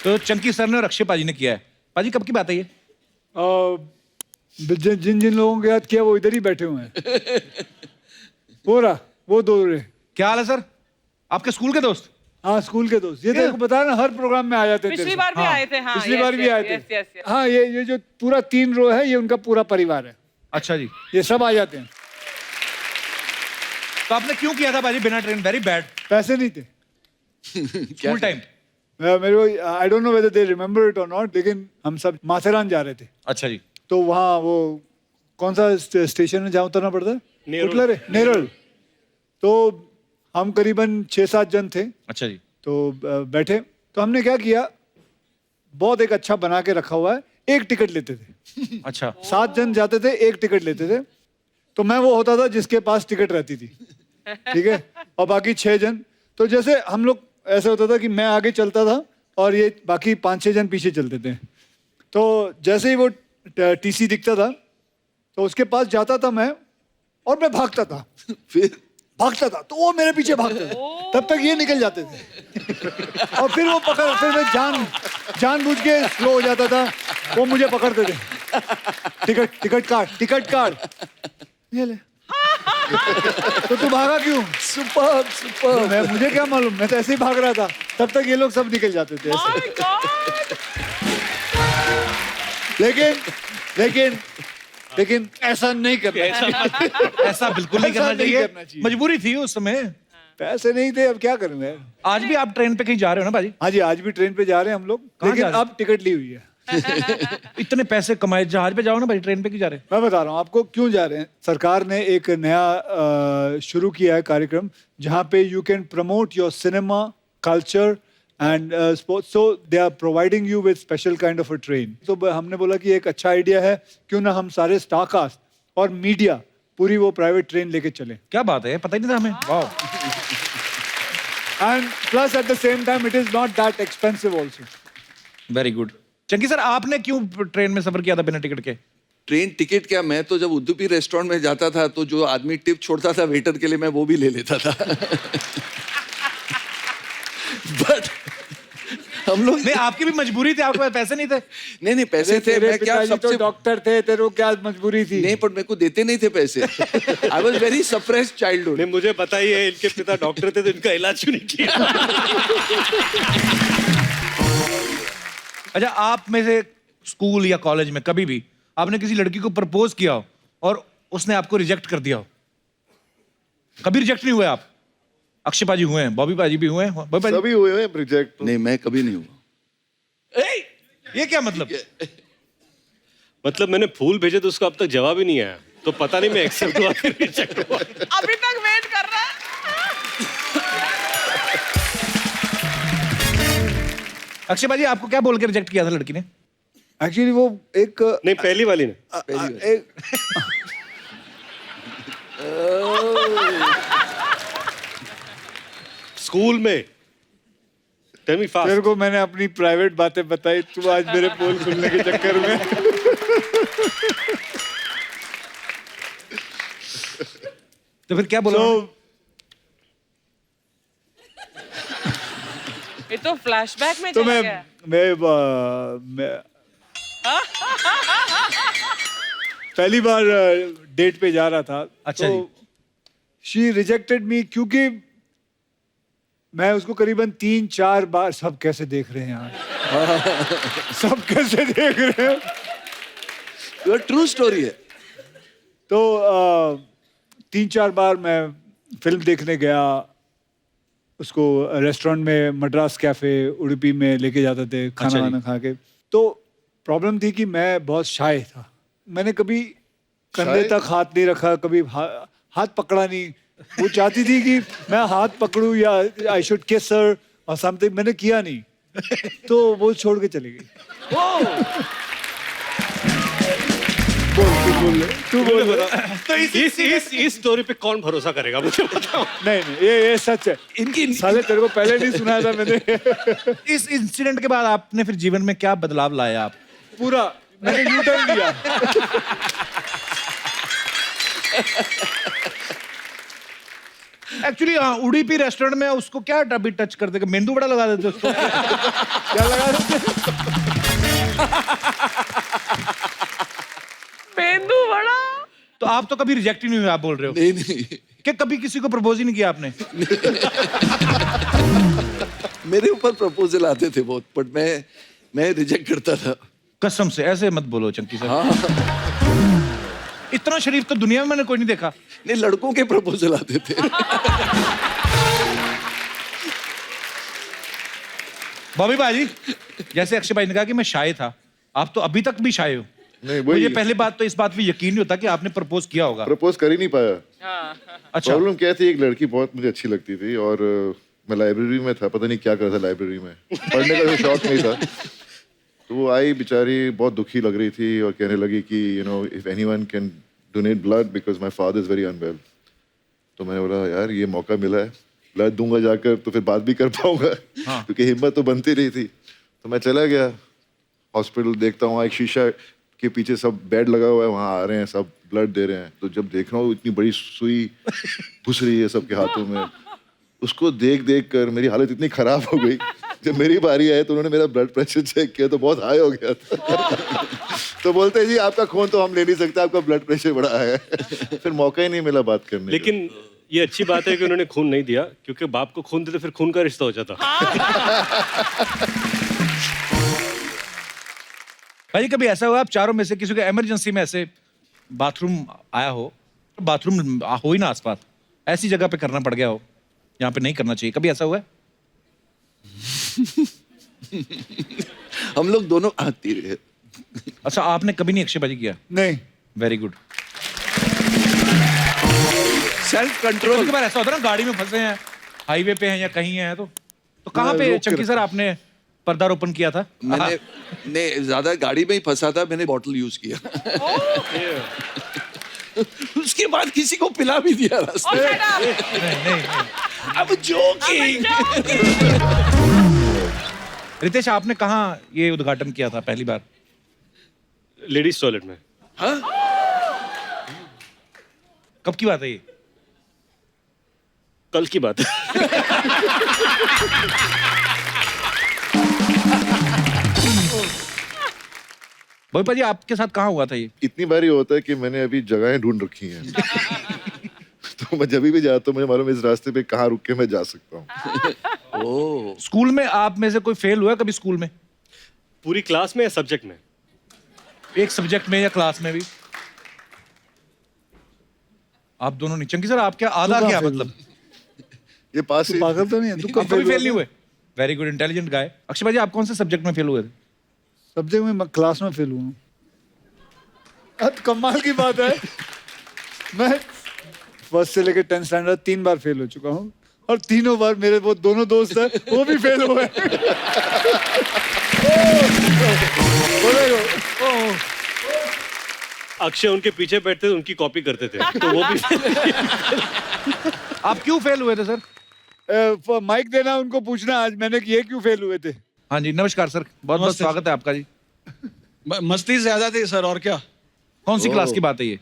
तो चंकी सर ने और अक्षय पाजी ने किया है। पाजी कब की बात है ये? जिन जिन लोगों के याद किया वो इधर ही बैठे हुए हैं। पूरा वो दो रहे। क्या हाल है सर? आपके स्कूल के दोस्त? हाँ, स्कूल के दोस्त। ये देखो बता ना, हर प्रोग्राम में आ जाते थे। पिछली बार भी आए थे। हाँ, पिछली बार भी आए थे। हाँ, ये जो पूरा 3 रो है, ये उनका पूरा परिवार है। अच्छा जी, ये सब आ जाते हैं। तो आपने क्यों किया था बाजी बिना ट्रेन? Very bad. पैसे नहीं थे। School time. मेरे को I don't know whether they remember it और नॉट, लेकिन हम सब माथेरान जा रहे थे। अच्छा जी। तो वहाँ वो कौन सा स्टेशन है जहाँ उतरना पड़ता है? नेरल। तो हम करीबन 6-7 जन थे। अच्छा जी। तो बैठे, तो हमने क्या किया, बहुत एक अच्छा बना के रखा हुआ है, एक टिकट लेते थे। अच्छा। 7 जन जाते थे, एक टिकट लेते थे। तो मैं वो होता था जिसके पास टिकट रहती थी, ठीक है, और बाकी 6 जन। तो जैसे हम लोग, ऐसा होता था कि मैं आगे चलता था और ये बाकी 5-6 जन पीछे चलते थे। तो जैसे ही वो टीसी दिखता था तो उसके पास जाता था मैं, और मैं भागता था। फिर भागता था तो वो मेरे पीछे भागते थे, तब तक ये निकल जाते थे। और फिर वो पकड़, फिर मैं जानबूझ के स्लो हो जाता था, वो मुझे पकड़ते थे। टिकट कार्ड ये ले। तो तू भागा क्यों? सुपर। मुझे क्या मालूम, मैं तो ऐसे ही भाग रहा था। तब तक ये लोग सब निकल जाते थे ऐसे। लेकिन ऐसा नहीं करना। ऐसा बिल्कुल नहीं करना चाहिए। मजबूरी थी उस समय, पैसे नहीं थे, अब क्या करूंगा। आज भी आप ट्रेन पे कहीं जा रहे हो ना भाजी? हाँ जी, आज भी ट्रेन पे जा रहे हैं हम लोग, लेकिन अब टिकट ली हुई है। इतने पैसे कमाए, जहाज पे जाओ ना भाई, ट्रेन पे क्यों जा रहे हैं? मैं बता रहा हूँ आपको क्यों जा रहे हैं। सरकार ने एक नया शुरू किया है कार्यक्रम, जहाँ पे you can promote your cinema, culture and sports. So they are providing you with special kind of a train. तो हमने बोला कि एक अच्छा आइडिया है, क्यों ना हम सारे स्टार कास्ट और मीडिया पूरी वो प्राइवेट ट्रेन लेके चले। क्या बात है, पता ही नहीं था हमें। वाह। And plus at the same time it is not that expensive also. Very good. Chunky sir, आपने क्यों ट्रेन में सफर किया था बिना टिकट के? ट्रेन टिकट क्या, मैं तो जब उद्दूपी रेस्टोरेंट में जाता था तो जो आदमी टिप छोड़ता था वेटर के लिए, मैं वो भी ले लेता था। बट हम लोग नहीं, आपकी भी मजबूरी थी, आपके पास पैसे नहीं थे? नहीं पैसे थे। मैं क्या सबसे डॉक्टर थे, तेरे को क्या मजबूरी थी? नहीं, पर मेरे को देते नहीं थे पैसे। I was very suppressed childhood. नहीं, मुझे पता ही है इनके पिता डॉक्टर थे, तो इनका इलाज क्यों नहीं किया? अच्छा, आप में से स्कूल या कॉलेज में कभी भी आपने किसी लड़की को प्रपोज किया हो और उसने आपको रिजेक्ट कर दिया हो? कभी रिजेक्ट नहीं हुए आप? अक्षय पाजी हुए हैं, बॉबी पाजी भी हुए हैं, सभी हुए हैं रिजेक्ट। नहीं, मैं कभी नहीं हुआ। ये क्या मतलब? मतलब मैंने फूल भेजे तो उसका अब तक जवाब ही नहीं आया, तो पता नहीं मैं एक्सेप्ट हुआ कि रिजेक्ट हुआ। अभी तक वेट कर रहा है। अक्षय पाजी, आपको क्या बोल के रिजेक्ट किया था लड़की ने? एक्चुअली वो एक नहीं, पहली वाली ने। स्कूल में। Tell me fast. तेरे को मैंने अपनी प्राइवेट बातें बताई, तू आज मेरे पोल खुलने के चक्कर में। तो फिर क्या बोला? ये तो फ्लैशबैक में तो चला मैं गया। पहली बार डेट पे जा रहा था। अच्छा तो शी रिजेक्टेड मी, क्योंकि मैं उसको करीबन 3-4 बार, सब कैसे देख रहे हैं यार। सब कैसे देख रहे हैं। ये ट्रू स्टोरी है। तो 3-4 बार मैं फिल्म देखने गया, उसको रेस्टोरेंट में, मद्रास कैफे उडुपी में लेके जाते थे खाना वाना खा के। तो प्रॉब्लम थी कि मैं बहुत शाय था, मैंने कभी कंधे तक हाथ नहीं रखा, कभी हाथ पकड़ा नहीं। वो चाहती थी कि मैं हाथ पकड़ूं या आई शुड किस हर और समथिंग, मैंने किया नहीं। तो वो छोड़ के चली गई। तू बोल। तो इस स्टोरी पे कौन भरोसा करेगा, मुझे बताओ। नहीं, ये सच है। इनकी साले तेरे को पहले नहीं सुनाया था मैंने। इस इंसिडेंट के बाद आपने फिर जीवन में क्या बदलाव लाया आप? पूरा मैंने यू टर्न लिया। एक्चुअली हाँ, उडुपी रेस्टोरेंट में उसको क्या अभी टच कर देगा, मेंदू बड़ा लगा देते उसको। क्या लगा देते? मेंदू बड़ा। तो आप तो कभी रिजेक्ट ही नहीं हुए, आप बोल रहे हो? नहीं नहीं, कि कभी किसी को प्रपोज ही नहीं किया आपने? मेरे ऊपर प्रपोजल आते थे बहुत, बट मैं रिजेक्ट करता था। कसम से ऐसे मत बोलो चंकी सर। हाँ। इतना शरीफ तो दुनिया में मैंने कोई नहीं देखा। नहीं, लड़कों के प्रपोजल आते थे। बॉबी भाजी, जैसे अक्षय भाई ने कहा कि मैं शाय था, आप तो अभी तक भी शाय हो। नहीं, मुझे वही पहली बात तो इस बात पे यकीन नहीं होता कि आपने प्रपोज किया होगा। प्रपोज कर ही नहीं पाया। अच्छा। प्रॉब्लम क्या थी, एक लड़की बहुत मुझे अच्छी लगती थी और मैं लाइब्रेरी में था, पता नहीं क्या कर रहा था लाइब्रेरी में, पढ़ने का कोई शौक नहीं था। तो वो आई बेचारी, बहुत दुखी लग रही थी और कहने लगी कि you know if anyone can donate blood because my father is very unwell. तो मैंने बोला यार ये मौका मिला है, ब्लड दूंगा जाकर तो फिर बात भी कर पाऊंगा। हाँ। क्योंकि हिम्मत तो बनती रही थी। तो मैं चला गया हॉस्पिटल, देखता हूँ एक शीशा के पीछे सब बेड लगा हुआ है, वहाँ आ रहे हैं सब ब्लड दे रहे हैं। तो जब देख रहा हूँ इतनी बड़ी सुई घुस रही है सबके हाथों में, उसको देख देख कर मेरी हालत इतनी खराब हो गई। जब मेरी बारी आई तो उन्होंने मेरा ब्लड प्रेशर चेक किया तो बहुत हाई हो गया था। तो बोलते जी आपका खून तो हम ले नहीं सकते, आपका ब्लड प्रेशर बड़ा है। फिर मौका ही नहीं मिला बात करने का। लेकिन ये अच्छी बात है कि उन्होंने खून नहीं दिया, क्योंकि बाप को खून देते फिर खून का रिश्ता हो जाता। भाई कभी ऐसा हुआ आप चारों में से किसी को इमरजेंसी में ऐसे बाथरूम आया हो, बाथरूम हो ही ना आसपास, ऐसी जगह पे करना पड़ गया हो जहाँ पे नहीं करना चाहिए, कभी ऐसा हुआ है? हम लोग दोनों आती रहे। अच्छा, आपने कभी नहीं अक्षयबाजी किया? नहीं। Very good. Self control. कभी ऐसा होता है ना, गाड़ी में फंसे हैं, हाईवे पे हैं या कहीं हैं, तो कहाँ पे चंकी सर आपने पर्दारोपण किया था? मैंने ज्यादा गाड़ी में ही फंसा था, मैंने बॉटल यूज किया। उसके बाद किसी को पिला भी दिया रास्ते में। अब जोकिंग। रितेश, आपने कहाँ ये उद्घाटन किया था पहली बार? लेडीज टॉयलेट में। हाँ? कब की बात है ये? कल की बात है। भाई पाजी, आपके साथ कहाँ हुआ था ये? इतनी बार ही होता है कि मैंने अभी जगहें ढूंढ रखी हैं। तो मैं जब भी जाता हूँ मुझे मालूम है इस रास्ते पे कहाँ रुक के मैं जा सकता हूँ। ओह। स्कूल में आप में से कोई फेल हुआ कभी स्कूल में? पूरी क्लास में या सब्जेक्ट में? एक सब्जेक्ट में या क्लास में भी? आप दोनों नहीं। चंकी सर, आप क्या आधा क्या मतलब? ये पास ही। पागल तो नहीं है? आप कभी फेल नहीं हुए? वेरी गुड, इंटेलिजेंट गाय। अक्षय भाई, आप कौन से सब्जेक्ट में फेल हुए थे? सब्जेक्ट में क्लास में फेल हुआ। कमाल की बात है, मैं फर्स्ट से लेकर 10th स्टैंडर्ड 3 बार फेल हो चुका हूँ और तीनों बार मेरे वो दोनों दोस्त हैं वो भी फेल हुए। अक्षय उनके पीछे बैठते थे, उनकी कॉपी करते थे, तो वो भी। आप क्यों फेल हुए थे सर? माइक देना उनको पूछना आज मैंने कि ये क्यों फेल हुए थे। हाँ जी, नमस्कार सर, बहुत बहुत स्वागत है आपका जी। मस्ती ज्यादा थी सर, और क्या। कौन सी क्लास की बात है ये?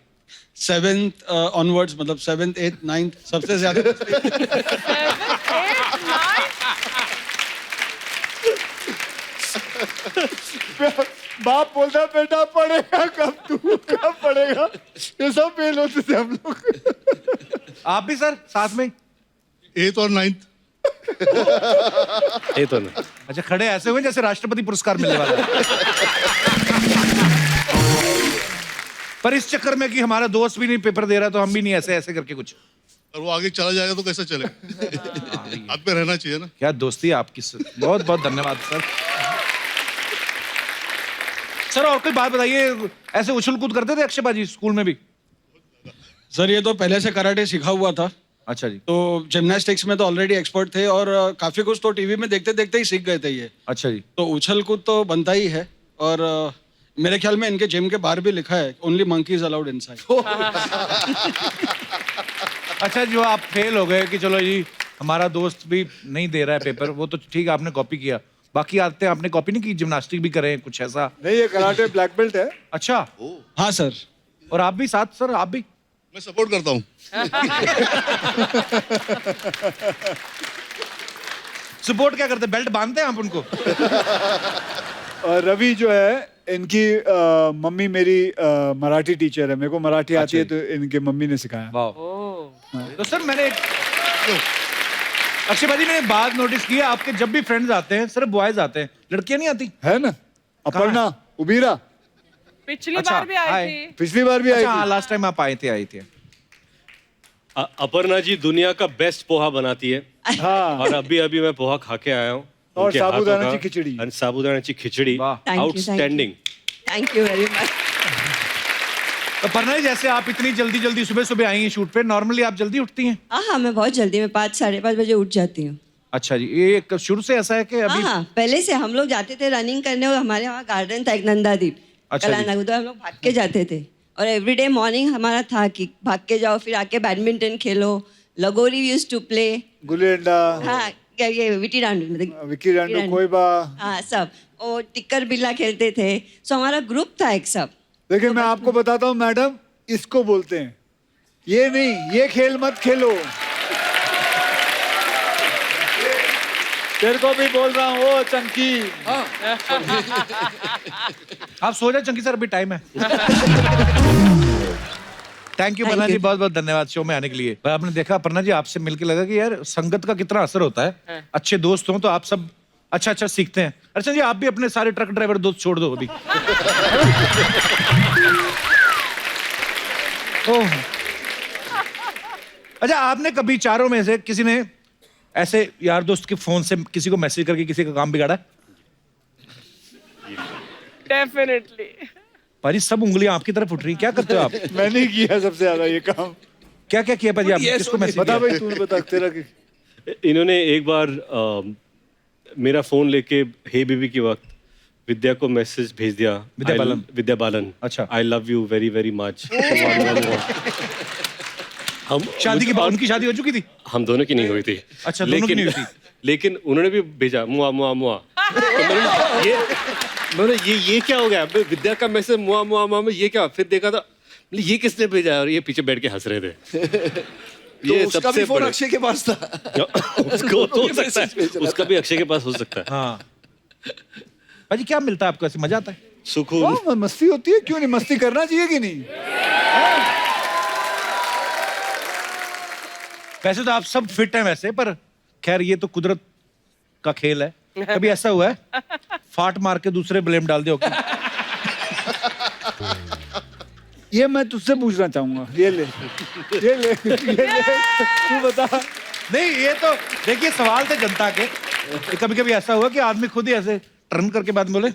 7th ऑनवर्ड्स, मतलब 7th 8th 9th सबसे ज्यादा। बाप बोलता बेटा पढ़ेगा कब, तू कब पढ़ेगा, ये सब फेल होते थे हम लोग। आप भी सर साथ में? 8th और 9th। ये तो ना। अच्छा, खड़े ऐसे हुए जैसे राष्ट्रपति पुरस्कार मिलने वाला है। पर इस चक्कर में कि हमारा दोस्त भी नहीं पेपर दे रहा तो हम भी नहीं, ऐसे ऐसे करके कुछ। और वो आगे चला जाएगा तो कैसे चले? हाथ पे रहना चाहिए ना। क्या दोस्ती है आपकी सर, बहुत बहुत धन्यवाद सर। सर और कोई बात बताइए, ऐसे उछल कूद करते थे अक्षय बाजी स्कूल में भी? सर ये तो पहले से कराटे सीखा हुआ था। अच्छा जी। तो जिम्नास्टिक्स में तो ऑलरेडी एक्सपर्ट थे और काफी कुछ तो टीवी में देखते देखते ही सीख गए थे ये। अच्छा जी। तो उछल कूद तो बनता ही है और मेरे ख्याल में इनके जिम के बाहर भी लिखा है ओनली मंकीज अलाउड इनसाइड। अच्छा, जो आप फेल हो गए कि चलो जी हमारा दोस्त भी नहीं दे रहा है पेपर, वो तो ठीक, आपने कॉपी किया, बाकी आते हैं आपने कॉपी नहीं की, जिम्नास्टिक भी करें कुछ ऐसा? नहीं, ये कराटे ब्लैक बेल्ट है। अच्छा, हाँ सर। और आप भी साथ सर, आप भी? मैं सपोर्ट करता हूँ। सपोर्ट क्या करते, बेल्ट बांधते हैं आप उनको? और रवि जो है, इनकी मम्मी मेरी मराठी टीचर है, मेरे को मराठी आती है तो इनके मम्मी ने सिखाया। वाह। तो सर मैंने अक्षय भाजी मैंने एक बात नोटिस की है, आपके जब भी फ्रेंड्स आते हैं सिर्फ बॉयज आते हैं, लड़कियां नहीं आती? है ना, अपर्णा, उबीरा पिछली बार भी आई थी। पिछली बार भी आई अच्छा, थी। लास्ट टाइम आप आए थे। अपर्णा जी दुनिया का बेस्ट पोहा बनाती है। हाँ। और अभी अभी मैं पोहा खा के आया हूँ। और उनके हाथों साबूदाना का- की खिचड़ी। और साबूदाना की khichdi outstanding. Thank you very much. तो परना जी, जैसे आप इतनी जल्दी जल्दी सुबह सुबह आई हैं शूट पे, नॉर्मली आप जल्दी उठती हैं? हाँ, मैं बहुत जल्दी, मैं 5 साढ़े 5 बजे उठ जाती हूँ। अच्छा जी, ये शुरू से ऐसा है कि अभी? हाँ, पहले से हम लोग जाते थे रनिंग करने, और हमारे वहाँ गार्डन था एक नंदादीप, अच्छा जी। कलाना, उधर हम लोग भाग के जाते थे। और एवरीडे मॉर्निंग हमारा था कि भाग के जाओ, फिर आके बैडमिंटन खेलो, लगोरी we used to play, gulli danda, हाँ ये विटी डांडू, विक्की डांडू, कोईबा, हाँ सब, और टिक्कर बिल्ला खेलते थे। सो हमारा ग्रुप था एक सब। देखिए मैं आपको बताता हूँ मैडम, इसको बोलते हैं, ये नहीं, ये खेल मत खेलो। तेरे को भी बोल रहा हूँ, ओ चंकी। आप सो जाओ चंकी सर, अभी टाइम है। थैंक यू परना जी, बहुत बहुत धन्यवाद शो में आने के लिए। भाई आपने देखा अपर्णा जी, आपसे मिलके लगा कि यार संगत का कितना असर होता है। अच्छे दोस्त हों तो आप सब अच्छा अच्छा सीखते हैं। अच्छा जी, आप भी अपने सारे ट्रक ड्राइवर दोस्त छोड़ दो अभी। ओह, अच्छा आपने कभी चारों में से किसी ने ऐसे यार दोस्त के फोन से किसी को मैसेज करके किसी का काम बिगाड़ा? डेफिनेटली। पाजी सब उंगलियां आपकी तरफ उठ रही, क्या करते हो आप? मैंने किया सबसे ज्यादा ये काम। क्या क्या किया पाजी आपने, किसको मैसेज बता किया? भाई, तूने बता तेरा की। इन्होंने एक बार मेरा फोन लेके हे बेबी के वक्त विद्या को मैसेज भेज दिया। विद्या बालन। अच्छा। I love you very very much. हम शादी के बाद उनकी शादी हो चुकी थी? हम दोनों की नहीं हुई थी। अच्छा, दोनों की नहीं हुई थी। लेकिन उन्होंने भी भेजा मुआ मुआ मुआ। मैंने ये क्या हो गया? विद्या का मैसेज मुआ मुआ मुआ में ये क्या? फिर देखा था ये किसने भेजा, और ये पीछे बैठ के हंस रहे थे। ये तो उसका भी फोन अक्षय के पास था। उसको तो हो सकता है, उसका भी अक्षय के पास हो सकता है। हाँ भाजी, क्या मिलता है आपको, ऐसे मजा आता है? सुकून, मस्ती होती है, क्यों नहीं? मस्ती करना चाहिए कि नहीं? वैसे तो आप सब फिट हैं वैसे, पर खैर ये तो कुदरत का खेल है। कभी ऐसा हुआ है फाट मार के दूसरे ब्लेम डाल दो? ये मैं तुझसे पूछना चाहूंगा, ये ले तू बता। नहीं, ये तो देखिए सवाल थे जनता के। कभी कभी ऐसा हुआ कि आदमी खुद ही ऐसे टर्न करके बाद बोले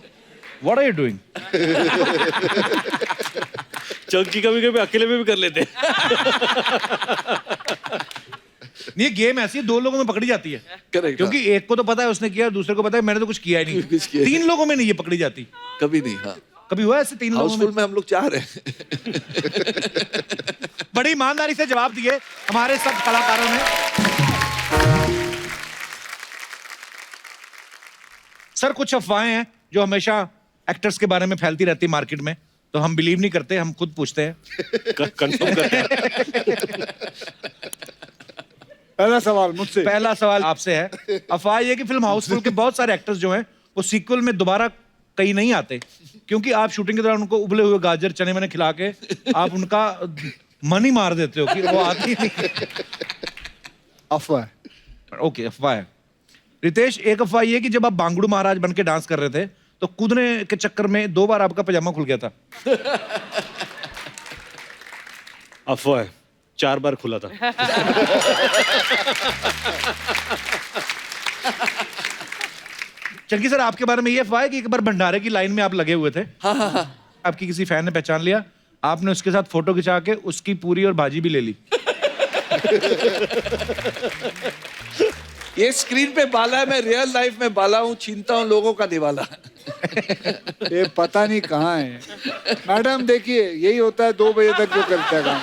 what are you doing? Chunky कभी कभी अकेले में भी कर लेते। ये गेम ऐसी है, 2 लोगों में पकड़ी जाती है। करेक्ट। क्योंकि एक को तो पता है उसने किया, दूसरे को पता है मैंने तो कुछ किया ही नहीं। 3 लोगों में नहीं ये पकड़ी जाती। कभी नहीं। हाँ, कभी हुआ ऐसे 3 लोगों हाउसफुल में हम लोग 4 हैं। बड़ी ईमानदारी से जवाब दिए हमारे सब कलाकारों ने। सर कुछ अफवाहें हैं जो हमेशा एक्टर्स के बारे में फैलती रहती है मार्केट में, तो हम बिलीव नहीं करते, हम खुद पूछते हैं, कंफर्म करते हैं। पहला सवाल मुझसे। पहला सवाल आपसे है। अफवाह ये कि फिल्म हाउसफुल के बहुत सारे एक्टर्स जो हैं वो सीक्वल में दोबारा कहीं नहीं आते, क्योंकि आप शूटिंग के दौरान उनको उबले हुए गाजर चने मैंने खिला के आप उनका मन ही मार देते हो कि वो आती ही नहीं। अफवाह। ओके, अफवाह है। रितेश, एक अफवाह ये कि जब आप बांगड़ू महाराज बन के डांस कर रहे थे तो कूदने के चक्कर में 2 बार आपका पजामा खुल गया था। अफवाह है, 4 बार खुला था। चंकी सर, आपके बारे में ये अफवाह है कि एक बार भंडारे की लाइन में आप लगे हुए थे। हाँ। आपकी किसी फैन ने पहचान लिया, आपने उसके साथ फोटो खिंचा के उसकी पूरी और भाजी भी ले ली। ये स्क्रीन पे बाला है, मैं रियल लाइफ में बाला हूँ, छीनता हूँ लोगों का दिवाला। ये पता नहीं कहाँ है। मैडम देखिए, यही होता है 2 बजे तक जो करता है काम।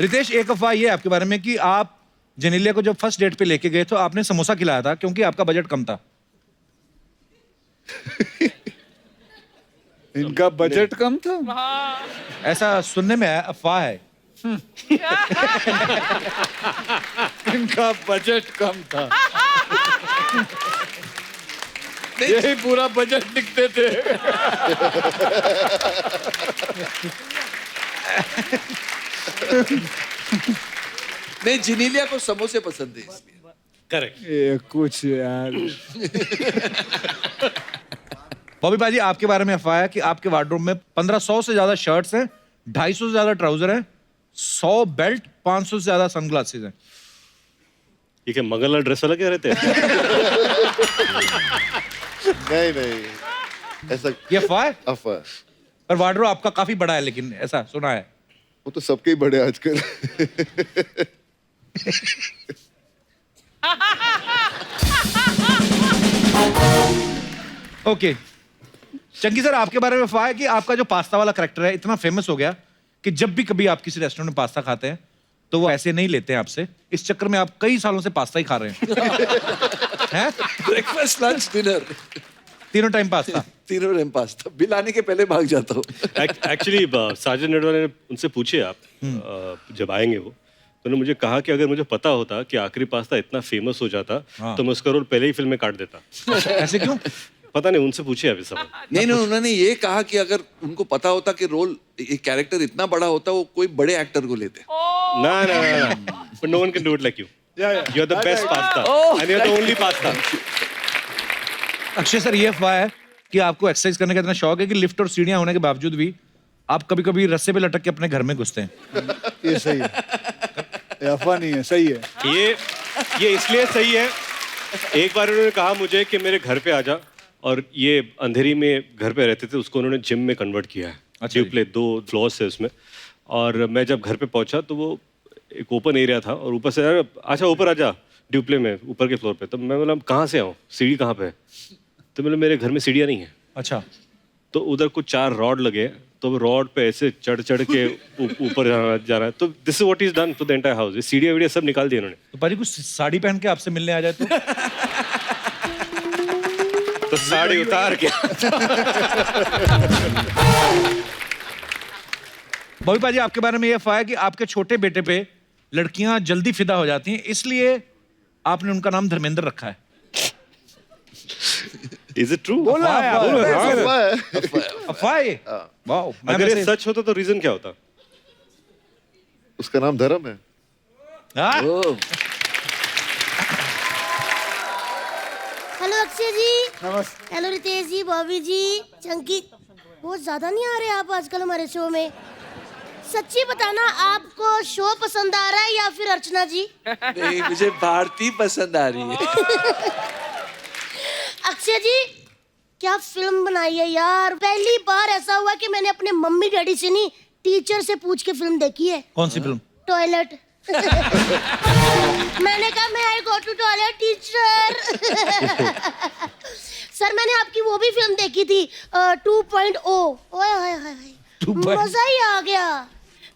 रितेश, एक अफवाह ये है आपके बारे में कि आप जेनेलिया को जब फर्स्ट डेट पे लेके गए तो आपने समोसा खिलाया था क्योंकि आपका बजट कम था। इनका बजट कम था? ऐसा सुनने में है, अफवाह है। इनका बजट कम था। यही पूरा बजट दिखते थे। नहीं, जिनेलिया को समोसे पसंद है इसलिए। करेक्ट। ये कुछ यार। बॉबी पाजी, आपके बारे में अफवाह है कि आपके वार्डरोब में 1500 से ज्यादा शर्ट्स हैं, 250 से ज्यादा ट्राउजर हैं, 100 बेल्ट, 500 से ज्यादा सनग्लासेस हैं। ये क्या मंगलवार ड्रेस वाला क्या रहते हैं? नहीं नहीं, ऐसा ये अफवाह है? अफवाह। पर वार्डरोब आपका काफी बड़ा है, लेकिन ऐसा सुना है। वो तो सबके ही बड़े आजकल। ओके चंकी सर, आपके बारे में अफवाह है कि आपका जो पास्ता वाला करैक्टर है इतना फेमस हो गया कि जब भी कभी आप किसी रेस्टोरेंट में पास्ता खाते हैं तो वो ऐसे नहीं लेते हैं आपसे। इस चक्कर में आप कई सालों से पास्ता ही खा रहे हैं। हैं? ब्रेकफास्ट, लंच, डिनर, तीनों टाइम पास्ता। तीनों टाइम पास्ता। बिल आने के पहले भाग जाता हूँ। एक्चुअली साजन नडवाले ने उनसे पूछे आप जब आएंगे वो, तो उन्होंने मुझे कहा कि अगर मुझे पता होता कि आखिरी पास्ता इतना फेमस हो जाता तो मैं उसका रोल पहले ही फिल्म में काट देता। ऐसे क्यों? पता नहीं, उनसे पूछे अभी सवाल। नहीं, उन्होंने ये कहा कि अगर उनको पता होता कि रोल, ये कैरेक्टर इतना बड़ा होता, वो कोई बड़े एक्टर को लेते। ना, but no one can do it like you. You're the best pasta, and you're the only pasta. Akshay sir, ये अफवाह है कि आपको एक्सरसाइज करने का इतना शौक है कि लिफ्ट और सीढ़ियां होने के बावजूद भी आप कभी-कभी रस्से पे लटक के अपने घर में घुसते हैं। ये सही है, ये अफवाह नहीं है, सही है। ये इसलिए सही है, एक बार उन्होंने कहा मुझे कि मेरे घर पे आ जा, और ये अंधेरी में घर पे रहते थे, उसको उन्होंने जिम में कन्वर्ट किया है। ड्यूप्ले 2 फ्लोर्स है उसमें, और मैं जब घर पे पहुंचा तो वो एक ओपन एरिया था, और ऊपर से अच्छा ऊपर आ जा ड्यूप्ले में, ऊपर के फ्लोर पे। तो मैं बोला कहाँ से आऊँ, सीढ़ी कहाँ पे है? तो बोले मेरे घर में सीढ़ियाँ नहीं है। अच्छा। तो उधर कुछ 4 रॉड लगे, तो रॉड पे ऐसे चढ़ के ऊपर जाना है। तो this is what is done to the entire house. सीढ़ियाँ वीडियो सब निकाल दिए उन्होंने। तो पाजी कुछ साड़ी पहन के आपसे मिलने आ जाए तो साड़ी उतार के। बॉबी पाजी, आपके बारे में ये अफवाह है कि आपके छोटे बेटे पे लड़कियां जल्दी फिदा हो जाती हैं, इसलिए आपने उनका नाम धर्मेंद्र रखा है। Is it true? अफवाह है। वाओ। अगर ये सच होता तो रीजन क्या होता? उसका नाम धर्म है। हेलो अक्षय जी। नमस्ते। हेलो रितेश जी, बॉबी जी, चंकी। बहुत ज्यादा नहीं आ रहे आप आजकल हमारे शो में। सच्ची बताना, आपको शो पसंद आ रहा है या फिर अर्चना जी? नहीं, मुझे भारती पसंद आ रही है। अक्षय जी, क्या फिल्म बनाई है यार। पहली बार ऐसा हुआ कि मैंने अपने मम्मी डैडी से नहीं, टीचर से पूछ के फिल्म देखी है। कौन सी फिल्म? टॉयलेट। मैंने कहा मैं I go to toilet teacher. Sir, मैंने आपकी वो भी फिल्म देखी थी 2.0। ओए हाय हाय, मजा ही आ गया।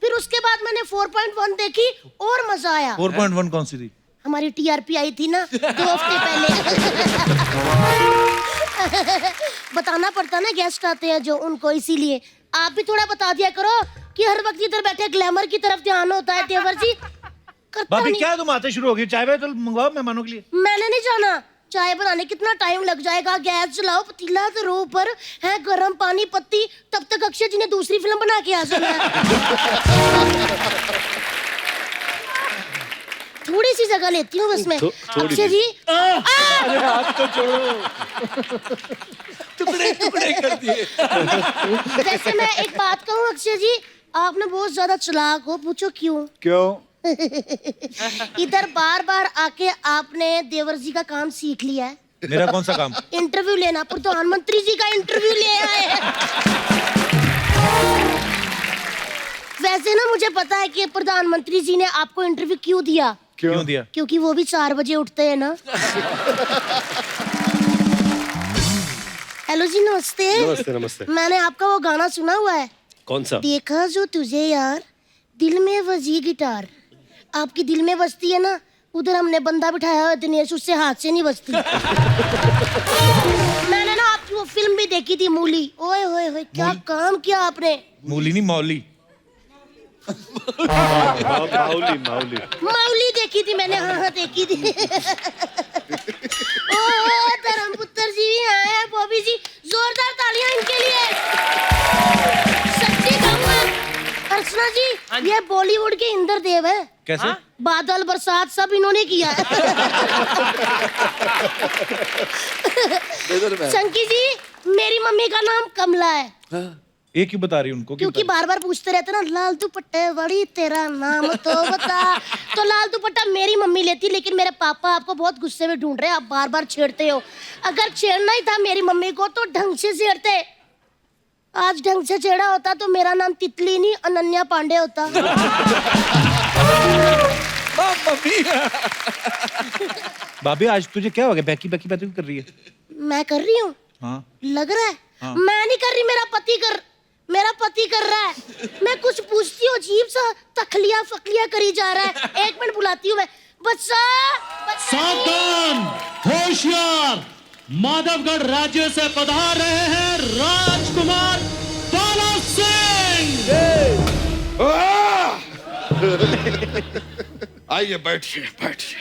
फिर उसके बाद मैंने 4.1 देखी और मजा आया। 4.1 कौन सी थी? हमारी टीआरपी आई थी ना 2 हफ्ते पहले। बताना पड़ता ना, गेस्ट आते हैं जो, उनको, इसीलिए आप भी थोड़ा बता दिया करो कि हर वक्त इधर बैठे ग्लैमर की तरफ ध्यान होता है। देवर जी भाभी, क्या तुम आते शुरू हो गई? चाय तो मंगवाओ मेहमानों के लिए। मैंने नहीं जाना। चाय बनाने कितना टाइम लग जाएगा? गैस जलाओ, पतीला धरो, ऊपर है गर्म पानी, पत्ती। तब तक अक्षय जी ने दूसरी फिल्म बना के आ जाना है। थोड़ी सी जगह लेती हूँ बस मैं। अक्षय जी, अरे हाथ तो छोड़ो। टुकड़े कर दिए। वैसे मैं एक बात कहूँ अक्षय जी, आप ना बहुत ज्यादा चालाक हो। पूछो क्यों? क्यों? इधर बार बार आके आपने देवर जी का काम सीख लिया है। मेरा कौन सा काम? इंटरव्यू लेना। प्रधानमंत्री जी का इंटरव्यू ले आए हैं। वैसे ना मुझे पता है कि प्रधानमंत्री जी ने आपको इंटरव्यू क्यों दिया। क्यों दिया? क्योंकि वो भी 4 बजे उठते हैं ना। हेलो जी, नमस्ते। नमस्ते नमस्ते। मैंने आपका वो गाना सुना हुआ है। कौन सा? देखा जो तुझे यार, दिल में बजी गिटार। आपकी दिल में बजती है ना, उधर हमने बंदा बिठाया हुआ दिनेश, उससे हाथ से नहीं बचती। मैंने ना आपकी वो फिल्म भी देखी थी मूली। ओए होए होए, क्या काम किया आपने। मूली नहीं मौली। माउली देखी थी मैंने। हाँ देखी थी। ओह धर्मपुत्र जी भी आए हैं। बॉबी जी जोरदार तालियां इनके लिए। सच्ची कहूँगा अर्चना जी, ये बॉलीवुड के इंद्रदेव है। कैसे? बादल बरसात सब इन्होंने किया है। चंकी जी, मेरी मम्मी का नाम कमला है। ये क्यों बता रही उनको? क्योंकि बार बार पूछते रहते ना, लाल दुपट्टे वाली तेरा नाम तो बता। तो लाल दुपट्टा मेरी मम्मी लेती, लेकिन मेरे पापा आपको बहुत गुस्से में ढूंढ रहे हैं, आप बार बार छेड़ते हो। अगर छेड़ना ही था मेरी मम्मी को तो ढंग से छेड़ते। आज ढंग से छेड़ा होता तो मेरा नाम तितली नहीं अनन्या पांडे होता। भाभी आज तुझे क्या हो गया? बैकी बैकी बैकी कर रही है। मैं कर रही हूँ? हाँ। लग रहा है? हाँ। मैं नहीं कर रही, मेरा पति कर रहा है। मैं कुछ पूछती हूँ, अजीब सा तखलिया फकलिया करी जा रहा है। एक मिनट बुलाती हूँ मैं। बच्चा सावधान, होशियार, माधवगढ़ राज्य से पधार रहे हैं राजकुमार बाला सिंह। आइए बैठिए बैठिए।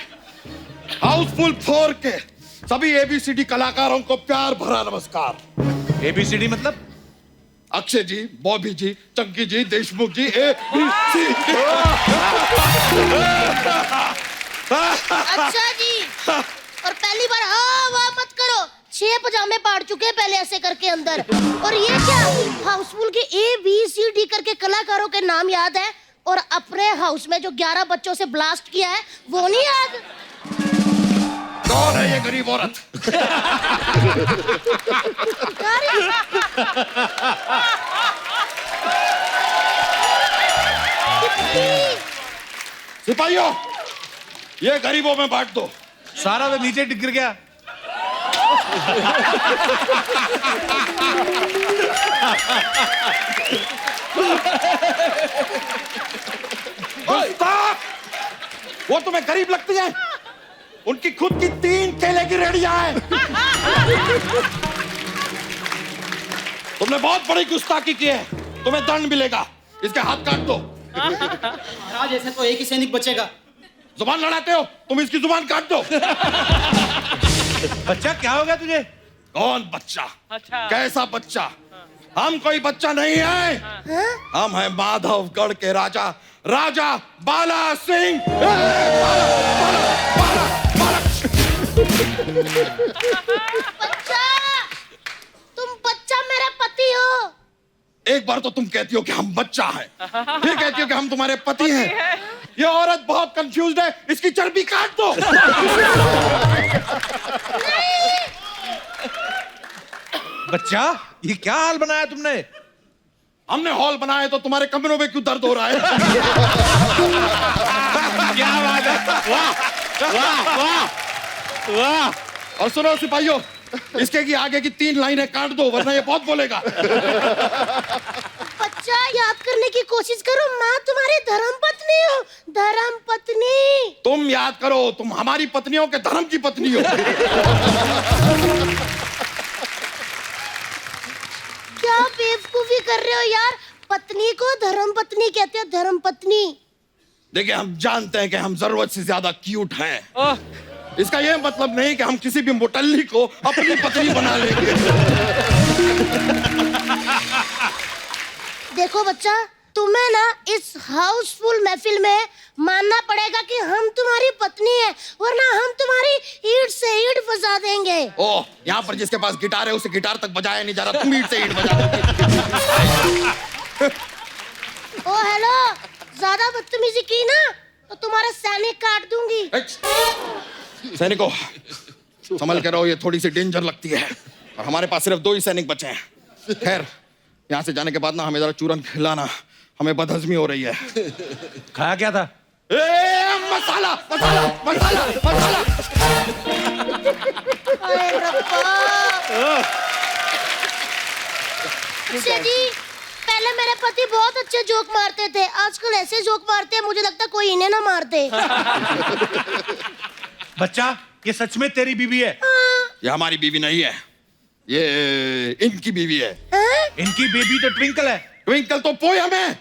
हाउसफुल 4 के सभी ABCD कलाकारों को प्यार भरा नमस्कार। ABCD मतलब? अक्षय जी, बॉबी जी, चंकी जी, देशमुख जी, ABC। अच्छा जी, और पहली बार हाँ वाह मत करो। 6 पजामे पाड़ चुके हैं पहले ऐसे करके अंदर। और ये क्या, हाउसफुल के ABCD करके कलाकारों के नाम याद है, और अपने हाउस में जो 11 बच्चों से ब्लास्ट किया है वो नहीं याद। कौन है ये गरीब औरत? सिपाहियों, ये गरीबों में बांट दो। सारा तो नीचे गिर गया। वो तुम्हें गरीब लगती है? उनकी खुद की 3 केले की रेडियां हैं। तुमने बहुत बड़ी गुस्ताखी की है, तुम्हें दंड मिलेगा। इसके हाथ काट दो। महाराज ऐसे तो एक ही सैनिक बचेगा। जुबान लड़ाते हो तुम, इसकी जुबान काट दो। बच्चा क्या हो गया तुझे? कौन बच्चा? अच्छा। कैसा बच्चा? हम कोई बच्चा नहीं है। हम हैं माधवगढ़ के राजा, राजा बाला सिंह। बच्चा, तुम बच्चा मेरे पति हो। एक बार तो तुम कहती हो कि हम बच्चा हैं, फिर कहती हो कि हम तुम्हारे पति हैं। ये औरत बहुत कंफ्यूज्ड है, इसकी चर्बी काट दो। बच्चा, ये क्या हाल बनाया तुमने? हमने हॉल बनाया तो तुम्हारे कमरों में क्यों दर्द हो रहा है? क्या बात है, वाह वाह वाह वाह। और सुनो सिपाहियों, इसके की आगे की 3 लाइनें काट दो, वरना ये बहुत बोलेगा। बच्चा याद करने की कोशिश करो, मैं तुम्हारी धर्मपत्नी हूँ। धर्मपत्नी। तुम याद करो, तुम हमारी पत्नियों के धर्म की पत्नी हो। क्या बेवकूफी कर रहे हो यार, पत्नी को धर्म पत्नी कहते हैं, धर्म पत्नी। देखिए, हम जानते हैं कि हम जरूरत से ज्यादा क्यूट हैं। इसका यह मतलब नहीं कि हम किसी भी मोटल्ली को अपनी पत्नी बना लेंगे। देखो बच्चा, तुम्हें ना इस हाउसफुल महफिल में मानना पड़ेगा कि हम तुम्हारी पत्नी है, वरना हम तुम्हारी ईंट से ईंट फंसा देंगे। ओह, यहाँ पर जिसके पास गिटार है उसे गिटार तक बजाया नहीं जा रहा, तुम ईंट से ईंट बजा दोगे। ओ हेलो, ज्यादा बदतमीजी की ना तो तुम्हारा सैनिक काट दूंगी। सैनिकों, संभल के रहो, ये थोड़ी सी डेंजर लगती है। और हमारे पास सिर्फ 2 ही सैनिक बचे हैं। खैर, यहाँ से जाने के बाद ना हमें जरा चूरन खिलाना, हमें बदहजमी हो रही है। खाया क्या था? मसाला मसाला मसाला मसाला। अक्षय जी, पहले मेरे पति बहुत अच्छे जोक मारते थे, आजकल ऐसे जोक मारते हैं मुझे लगता है कोई इन्हें ना मारते। बच्चा, ये सच में तेरी बीवी है? ये हमारी बीवी नहीं है, ये इनकी बीवी है। इनकी बेबी तो ट्विंकल है। ट्विंकल तो पोयम है।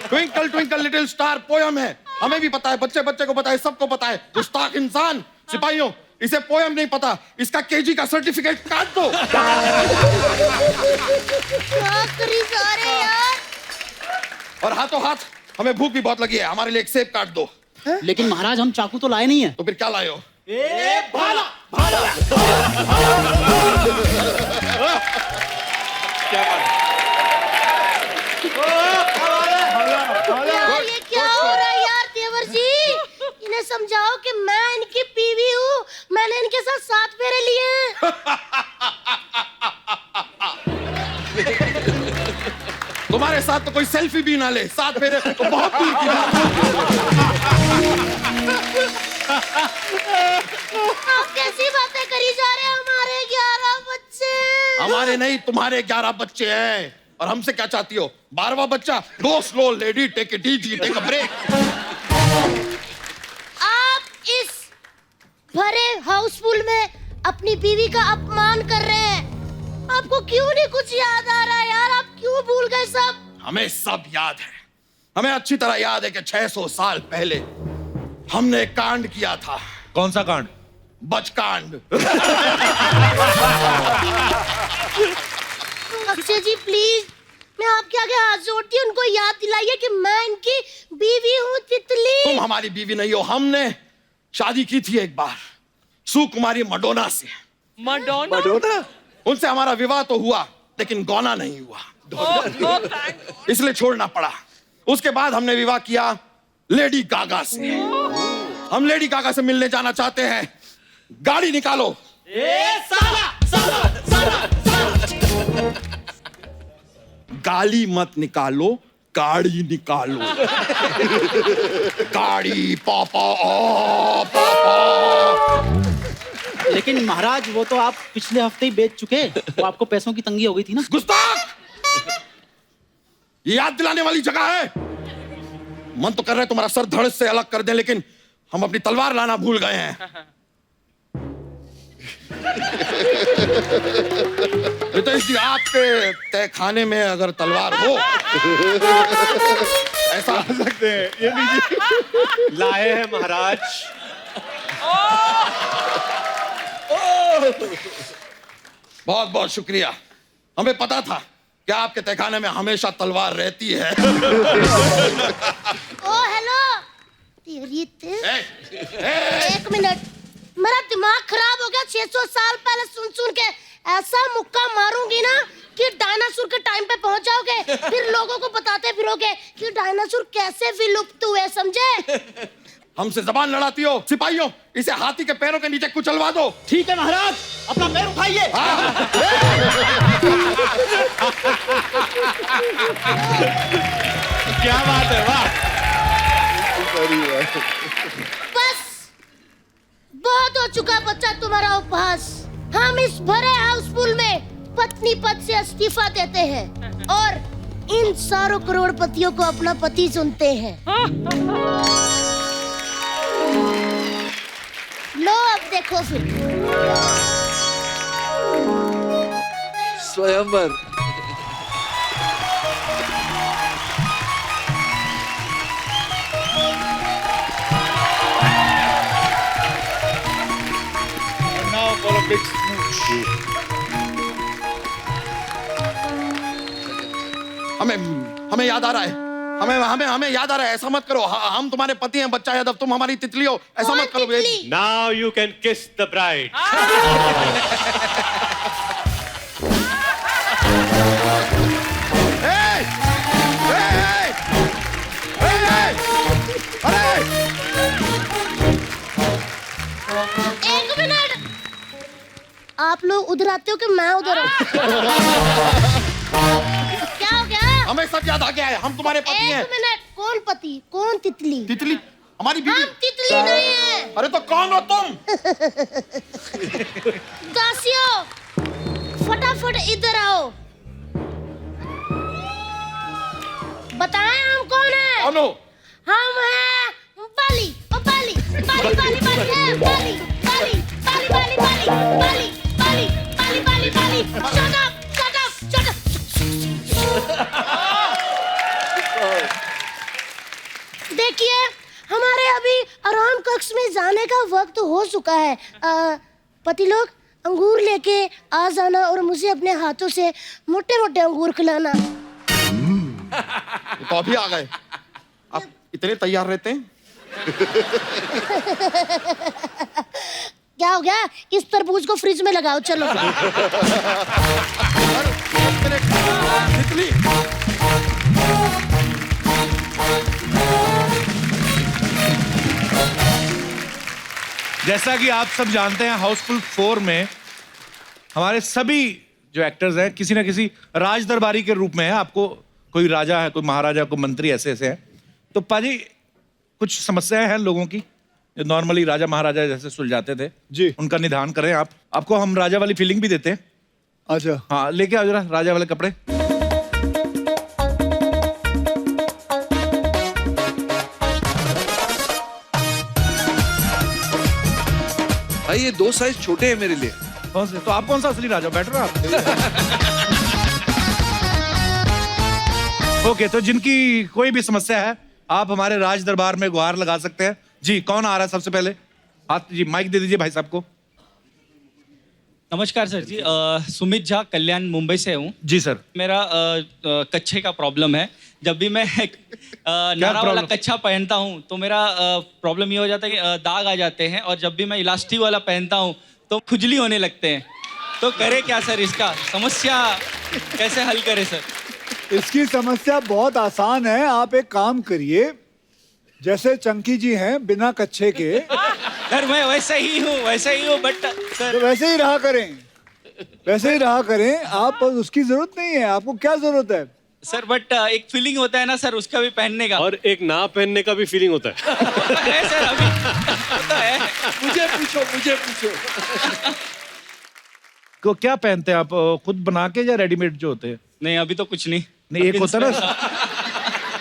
Twinkle twinkle little star poem है। हमें भी पता है, बच्चे बच्चे को पता है, सबको पता है। गुस्ताख इंसान, सिपाहियों, इसे पोयम नहीं पता, इसका केजी का सर्टिफिकेट काट दो। क्या करी जा रहे यार? और हाथों हाथ, हमें भूख भी बहुत लगी है, हमारे लिए एक सेब काट दो। लेकिन महाराज हम चाकू तो लाए नहीं है। तो फिर क्या लाए हो? भाला भाला। क्या बात है? यार ये क्या हो रहा है यार देवर जी? इन्हें समझाओ कि मैं इनकी बीवी हूँ, मैंने इनके साथ 7 फेरे लिए हैं। तुम्हारे साथ तो कोई सेल्फी भी ना ले, 7 फेरे तो बहुत दूर की बात है। आप कैसी बातें करी जा रहे हैं? हमारे 11 बच्चे। हमारे नहीं, तुम्हारे 11 बच्चे हैं। और हमसे क्या चाहती हो? 12वां बच्चा? Go slow lady, take it easy, take a break. आप इस भरे हाउसफुल में अपनी बीवी का अपमान कर रहे हैं। आपको क्यों नहीं कुछ याद आ रहा यार? आप क्यों भूल गए सब? हमें सब याद है, हमें अच्छी तरह याद है कि 600 साल पहले हमने एक कांड किया था। कौन सा कांड? बचकांड। अक्षय जी प्लीज, मैं आपके आगे हाथ जोड़ती हूँ, उनको याद दिलाइए कि मैं इनकी बीवी हूँ तितली। तुम हमारी बीवी नहीं हो, हमने शादी की थी एक बार सुकुमारी मडोना से। मडोना? उनसे हमारा विवाह तो हुआ, लेकिन गौना नहीं हुआ, इसलिए छोड़ना पड़ा। उसके बाद हमने विवाह किया लेडी गागा से। हम लेडी गागा से मिलने जाना चाहते हैं, गाड़ी निकालो। गाली मत निकालो, गाड़ी निकालो। गाड़ी पापा ओ पापा। लेकिन महाराज वो तो आप पिछले हफ्ते ही बेच चुके, वो आपको पैसों की तंगी हो गई थी ना। गुस्ताख! ये याद दिलाने वाली जगह है। मन तो कर रहा है तुम्हारा सर धड़ से अलग कर दें, लेकिन हम अपनी तलवार लाना भूल गए हैं। रितेश जी, आपके तहखाने में अगर तलवार हो ऐसा आ सकते हैं, ये लीजिए। लाए हैं महाराज। बहुत बहुत शुक्रिया। हमें पता था कि आपके तहखाने में हमेशा तलवार रहती है। ओ हेलो तेरी एक मिनट, मेरा दिमाग खराब हो गया। 600 साल पहले सुन सुन के ऐसा मुक्का मारूंगी ना कि डायनासोर के टाइम पे पहुंच जाओगे, फिर लोगों को बताते फिरोगे कि डायनासोर कैसे विलुप्त हुए, समझे? हमसे जबान लड़ाती हो? सिपाहियों, इसे हाथी के पैरों के नीचे कुचलवा दो। ठीक है महाराज, अपना पैर उठाइए। क्या बात है, वाह। बस बहुत हो चुका बच्चा तुम्हारा उपहास। हम इस भरे हाउसफुल में पत्नी पद से इस्तीफा देते हैं और इन सारों करोड़पतियों को अपना पति चुनते हैं। लो अब देखो फिर। स्वयंवर। Now for a big smooch. हमें याद आ रहा है, हमें याद आ रहा है। ऐसा मत करो, हम तुम्हारे पति हैं बच्चा यादव, तुम हमारी तितली हो, ऐसा मत करो। Now you can kiss the bride. एक मिनट, आप लोग उधर आते हो कि मैं उधर हूँ? क्या हो गया? हमें सब याद आ गया है, हम तुम्हारे पति हैं। एक मिनट, कौन पति कौन तितली? तितली हमारी बीवी। हम तितली नहीं है। अरे तो कौन हो तुम? दासियों, फटाफट इधर आओ। बताएं हम कौन है? कौन हो? हम हैं बाली, ओ बाली, बाली बाली बाली है, बाली बाली बाली बाली बाली बाली बाली बाली बाली बाली। Shut up, shut up, shut up. देखिए, हमारे अभी आराम कक्ष में जाने का वक्त हो चुका है। पति लोग अंगूर लेके आ जाना और मुझे अपने हाथों से मोटे मोटे अंगूर खिलाना। तो अभी आ गए। आप इतने तैयार रहते हैं? क्या हो गया? इस तरबूज को फ्रिज में लगाओ, चलो। जैसा कि आप सब जानते हैं, हाउसफुल 4 में हमारे सभी जो एक्टर्स हैं किसी ना किसी राज दरबारी के रूप में है। आपको कोई राजा है, कोई महाराजा, कोई मंत्री, ऐसे ऐसे हैं। तो पाजी, कुछ समस्याएं हैं लोगों की जो नॉर्मली राजा महाराजा जैसे सुलझाते थे जी, उनका निदान करें आप। आपको हम राजा वाली फीलिंग भी देते हैं। अच्छा, हाँ, लेके आओ जरा राजा वाले कपड़े। भाई ये 2 साइज छोटे हैं मेरे लिए। कौन से? तो आप कौन सा असली राजा? बैठ रहे हो आप। ओके, तो जिनकी कोई भी समस्या है आप हमारे राज दरबार में गुहार लगा सकते हैं। जी, कौन आ रहा है सबसे पहले? हाथ जी, माइक दे दीजिए भाई साहब को। नमस्कार सर जी, सुमित झा, कल्याण, मुंबई से हूँ। जी सर। मेरा कच्छे का प्रॉब्लम है। जब भी मैं नारा वाला कच्छा पहनता हूँ तो मेरा प्रॉब्लम ये हो जाता है कि दाग आ जाते हैं, और जब भी मैं इलास्टिक वाला पहनता हूँ तो खुजली होने लगते हैं। तो करे क्या सर? इसका समस्या कैसे हल करे सर? इसकी समस्या बहुत आसान है। आप एक काम करिए, जैसे चंकी जी हैं बिना कच्छे के। सर मैं वैसे ही हूँ बट सर। तो वैसे ही रहा करें, वैसे ही रहा करें आप। उसकी जरूरत नहीं है, आपको क्या जरूरत है सर? बट एक फीलिंग होता है ना सर, उसका भी पहनने का। और एक ना पहनने का भी फीलिंग होता है। है सर, अभी होता है। मुझे पूछो। को क्या पहनते हैं आप? खुद बना के या रेडीमेड जो होते हैं? नहीं, अभी तो कुछ नहीं। नहीं, एक होता है ना,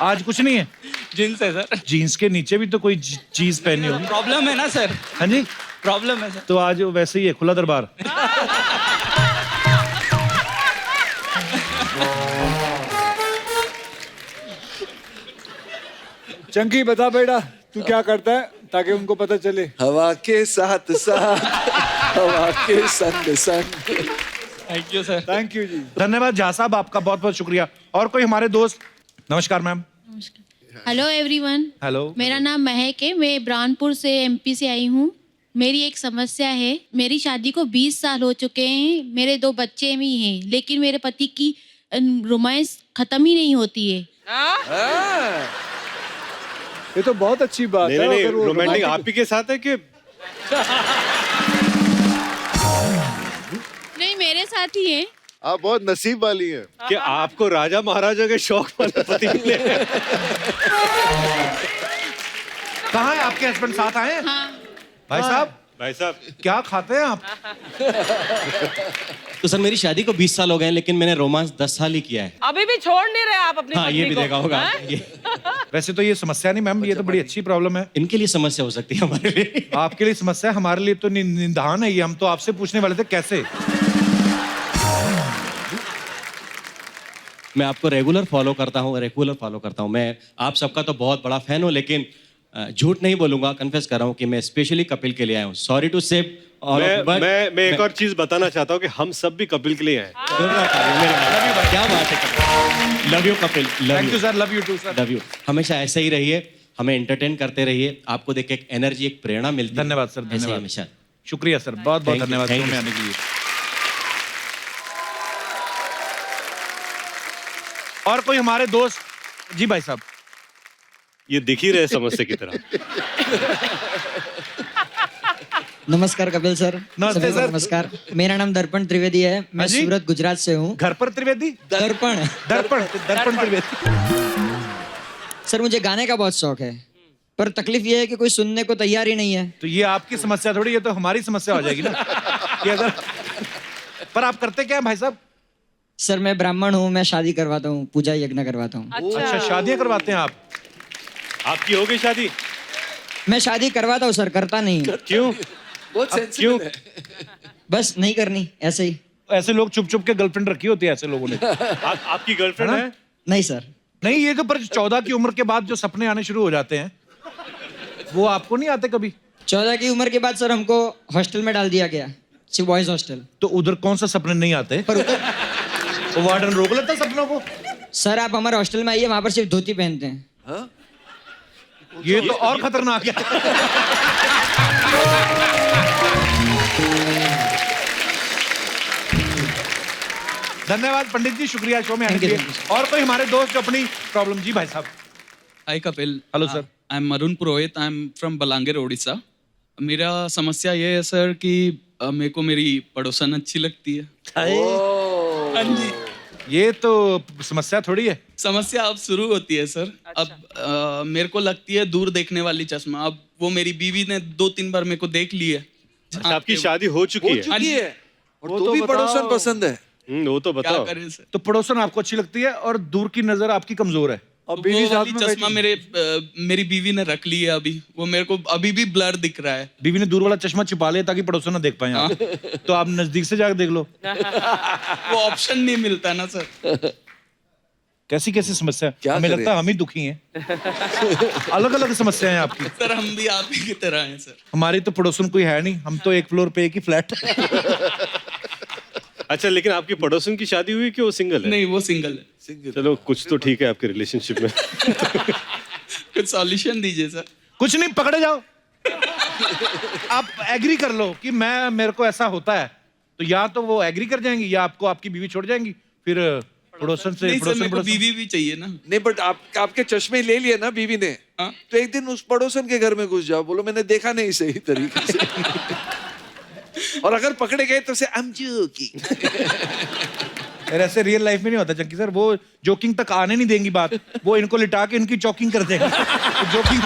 आज कुछ नहीं है। जीन्स है सर। जीन्स के नीचे भी तो कोई चीज पहनी होगी। प्रॉब्लम है ना सर? हाँ जी, प्रॉब्लम है सर। तो आज वैसे ही है, खुला दरबार। चंकी बता बेटा, तू क्या करता है ताकि उनको पता चले। हवा के साथ साथ, हवा के संग संग। Thank you sir. Thank you ji. धन्यवाद झा साहब, आपका बहुत बहुत शुक्रिया। और कोई हमारे दोस्त? नमस्कार मैम। Hello everyone. हेलो, मेरा नाम महक है, मैं ब्रानपुर से एमपी से आई हूँ। मेरी एक समस्या है। मेरी शादी को 20 साल हो चुके हैं, मेरे 2 बच्चे भी हैं, लेकिन मेरे पति की रोमांस खत्म ही नहीं होती है। ये तो बहुत अच्छी बात है। नहीं, रोमांटिक आप ही के साथ है कि? नहीं, मेरे साथ ही है। आप बहुत नसीब वाली हैं कि आपको राजा महाराजा के शौक वाले पति मिले। कहाँ है आपके हस्बैंड? साथ आए हैं? हाँ। भाई साहब, क्या खाते हैं आप? तो सर मेरी शादी को 20 साल हो गए, लेकिन मैंने रोमांस 10 साल ही किया है। अभी भी छोड़ नहीं रहे आप अपनी हाँ, ये पत्नी भी को, देखा होगा हाँ? ये। वैसे तो ये समस्या नहीं मैम, ये तो बड़ी अच्छी प्रॉब्लम है। इनके लिए समस्या हो सकती है, हमारे लिए। आपके लिए समस्या, हमारे लिए तो निदान है ये। हम तो आपसे पूछने वाले थे कैसे। मैं आपको रेगुलर फॉलो करता हूँ। मैं आप सबका तो बहुत बड़ा फैन हूँ, लेकिन झूठ नहीं बोलूंगा, कन्फेस कर रहा हूँ कि मैं स्पेशली कपिल के लिए आया हूँ। सॉरी टू से। मैं एक और चीज बताना चाहता हूँ कि हम सब भी कपिल के लिए आए। क्या बात है, love you Kapil. Thank you sir, love you too sir. Love you. हमेशा ऐसे ही रहिए, हमें एंटरटेन करते रहिए। आपको देख के एक एनर्जी, एक प्रेरणा मिलती है। धन्यवाद सर, ऐसे ही धन्यवाद, हमेशा। शुक्रिया सर, बहुत बहुत Thank you, धन्यवाद thank you, में आने के लिए। और कोई हमारे दोस्त? जी भाई साहब। ये दिख ही रहे समस्या की तरह। नमस्कार कपिल सर। नमस्ते सर। नमस्कार, मेरा नाम दर्पण त्रिवेदी है, मैं सूरत गुजरात से हूँ। घर पर त्रिवेदी? दर्पण त्रिवेदी। सर मुझे गाने का बहुत शौक है, पर तकलीफ ये है कि कोई सुनने को तैयार ही नहीं है। तो ये आपकी समस्या थोड़ी, ये तो हमारी समस्या हो जाएगी ना। कि अगर पर आप करते क्या हैं भाई साहब? सर मैं ब्राह्मण हूँ, मैं शादी करवाता हूँ, पूजा यज्ञ करवाता हूँ। अच्छा, शादियां करवाते हैं आप? आपकी हो गई शादी? मैं शादी करवाता हूँ सर, करता नहीं हूँ। क्यों? बहुत क्यों? बस नहीं करनी, ऐसे ही। ऐसे लोग चुप चुप के गर्लफ्रेंड रखी होती है ऐसे लोगों ने। आपकी गर्लफ्रेंड है? नहीं सर। नहीं, ये तो पर 14 की उम्र के बाद जो सपने आने शुरू हो जाते हैं वो आपको नहीं आते कभी? 14 की उम्र के बाद सर हमको हॉस्टल में डाल दिया गया, सिर्फ बॉयज हॉस्टल। तो उधर कौन सा सपने नहीं आते? पर उधर वो वार्डन रोक लेता सपनों को। सर आप हमारे हॉस्टल में आइए, वहां पर सिर्फ धोती पहनते हैं। हाँ? ये तो और खतरनाक है। धन्यवाद पंडित जी, शुक्रिया शो में आने के लिए। और कोई हमारे दोस्त जो अपनी प्रॉब्लम, जी भाई साहब। Hi Kapil. Hello sir. I am Arun Purohit, I am from Balangir Odisha. मेरा समस्या ये है सर कि मेरे को मेरी पड़ोसन अच्छी लगती है। हाँ जी। ये तो समस्या थोड़ी है। समस्या अब शुरू होती है सर। अब मेरे को लगती है दूर देखने वाली चश्मा। अब वो मेरी बीवी ने 2-3 बार मेरे को देख ली है। अच्छा, आपकी शादी हो चुकी है? हाँ जी। और तो भी पड़ोसन पसंद है? वो तो बताओ। क्या करें सर? तो पड़ोसन आपको अच्छी लगती है और दूर की नजर आपकी कमजोर है। और बीवी साथ में चश्मा मेरी बीवी ने रख ली है अभी। वो मेरे को अभी भी ब्लर दिख रहा है। बीवी ने दूर वाला चश्मा छिपा लिया ताकि पड़ोसन ना देख पाए आप। तो आप नजदीक से जाकर देख लो। वो ऑप्शन नहीं मिलता ना सर। कैसी कैसी समस्या? क्या हमें करें? लगता है हम ही दुखी हैं। अलग अलग समस्याएं हैं आपकी। सर हम भी आप ही की तरह हैं सर। हमारी तो पड़ोसन कोई है नहीं, हम तो एक फ्लोर पे एक ही फ्लैट। अच्छा, लेकिन आपकी पड़ोसन की शादी हुई कि वो सिंगल है? नहीं, वो सिंगल है। चलो कुछ तो ठीक है आपके रिलेशनशिप में। कुछ सॉल्यूशन दीजिए सर। कुछ नहीं, पकड़े जाओ। आप एग्री कर लो कि मेरे को ऐसा होता है, तो या तो वो एग्री कर जाएंगी या आपको आपकी बीवी छोड़ जाएंगी। फिर पड़ोसन से नहीं सर, मेरे को बीवी भी चाहिए ना। नहीं, बट आपके चश्मे ले लिए ना बीवी ने। तो एक दिन उस पड़ोसन के घर में घुस जाओ, बोलो मैंने देखा नहीं सही तरीके से। और अगर पकड़े गए तो I'm joking। यार ऐसे रियल लाइफ में नहीं होता चंकी सर। वो जोकिंग तक आने नहीं देंगी बात, वो इनको लिटा के इनकी चॉकिंग कर देंगे। जोकिंग।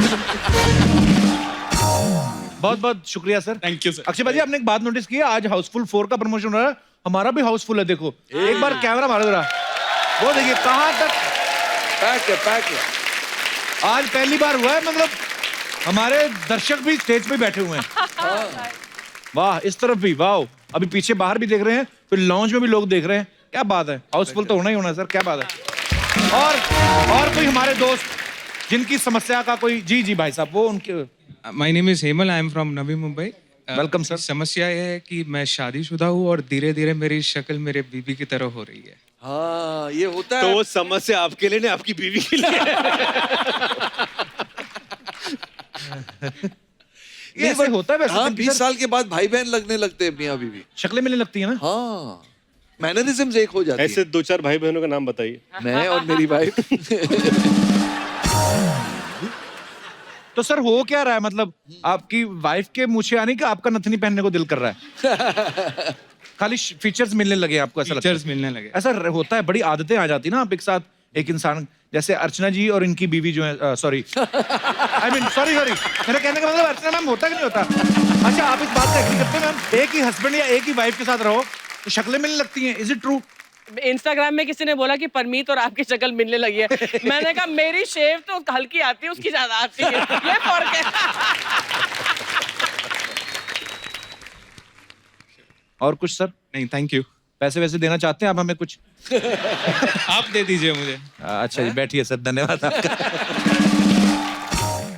बहुत बहुत शुक्रिया sir. Thank you sir. Akshay भाई, आपने एक बात नोटिस की है, आज हाउसफुल 4 का प्रमोशन हो रहा है। हमारा भी हाउसफुल है, देखो एक बार कैमरा मारो जरा। वो देखिए कहां तक पैक है। आज पहली बार हुआ है, मतलब हमारे दर्शक भी स्टेज पे बैठे हुए हैं। वाह, इस तरफ भी वाह, अभी पीछे बाहर भी देख रहे हैं, फिर लॉन्च में भी लोग देख रहे हैं। क्या बात है, हाउसफुल तो होना ही होना सर, क्या बात है। और कोई हमारे दोस्त जिनकी समस्या का कोई, जी जी भाई साहब, वो उनके। My name is Hemal, I am from Navi Mumbai. Welcome sir. समस्या ये है कि मैं शादीशुदा हूँ और धीरे धीरे मेरी शक्ल मेरे बीवी की तरह हो रही है। हाँ, ये होता है। तो वो समस्या आपके लिए नहीं, आपकी बीवी के लिए। ये ऐसे होता है वैसे। हाँ, 20 साल के बाद भाई बहन लगने लगते हैं मियाँ बीवी। शक्लें मिलने लगती है ना। हाँ, मैनरिज्म्स एक हो जाती है। ऐसे 2-4 भाई बहनों का नाम बताइए। मैं और मेरी वाइफ। तो सर हो क्या रहा है, मतलब आपकी वाइफ के मुँह आने का आपका नथनी पहनने को दिल कर रहा है? खाली फीचर्स मिलने लगे आपको, ऐसा लगता है? फीचर्स मिलने लगे। ऐसा होता है, बड़ी आदतें आ जाती ना आप एक साथ, एक इंसान जैसे अर्चना जी और इनकी बीवी जो है, सॉरी आई मीन सॉरी मेरा कहने का मतलब अर्चना मैम होता कि नहीं होता? अच्छा, आप इस बात से एग्री करते हैं मैम, एक ही हस्बैंड या एक ही वाइफ के साथ रहो तो शक्लें मिलने लगती हैं, इज इट ट्रू? इंस्टाग्राम में किसी ने बोला कि परमीत और आपकी शक्ल मिलने लगी है। मैंने कहा मेरी शेव तो हल्की आती है, उसकी ज्यादा आती है, ये फर्क है। और कुछ सर? नहीं, थैंक यू। पैसे वैसे देना चाहते हैं आप हमें कुछ? आप दे दीजिए मुझे। अच्छा जी, बैठिए सर, धन्यवाद आपका।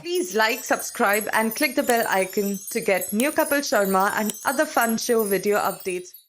Please like, subscribe and click the bell icon to get new Kapil Sharma and other fun show video updates.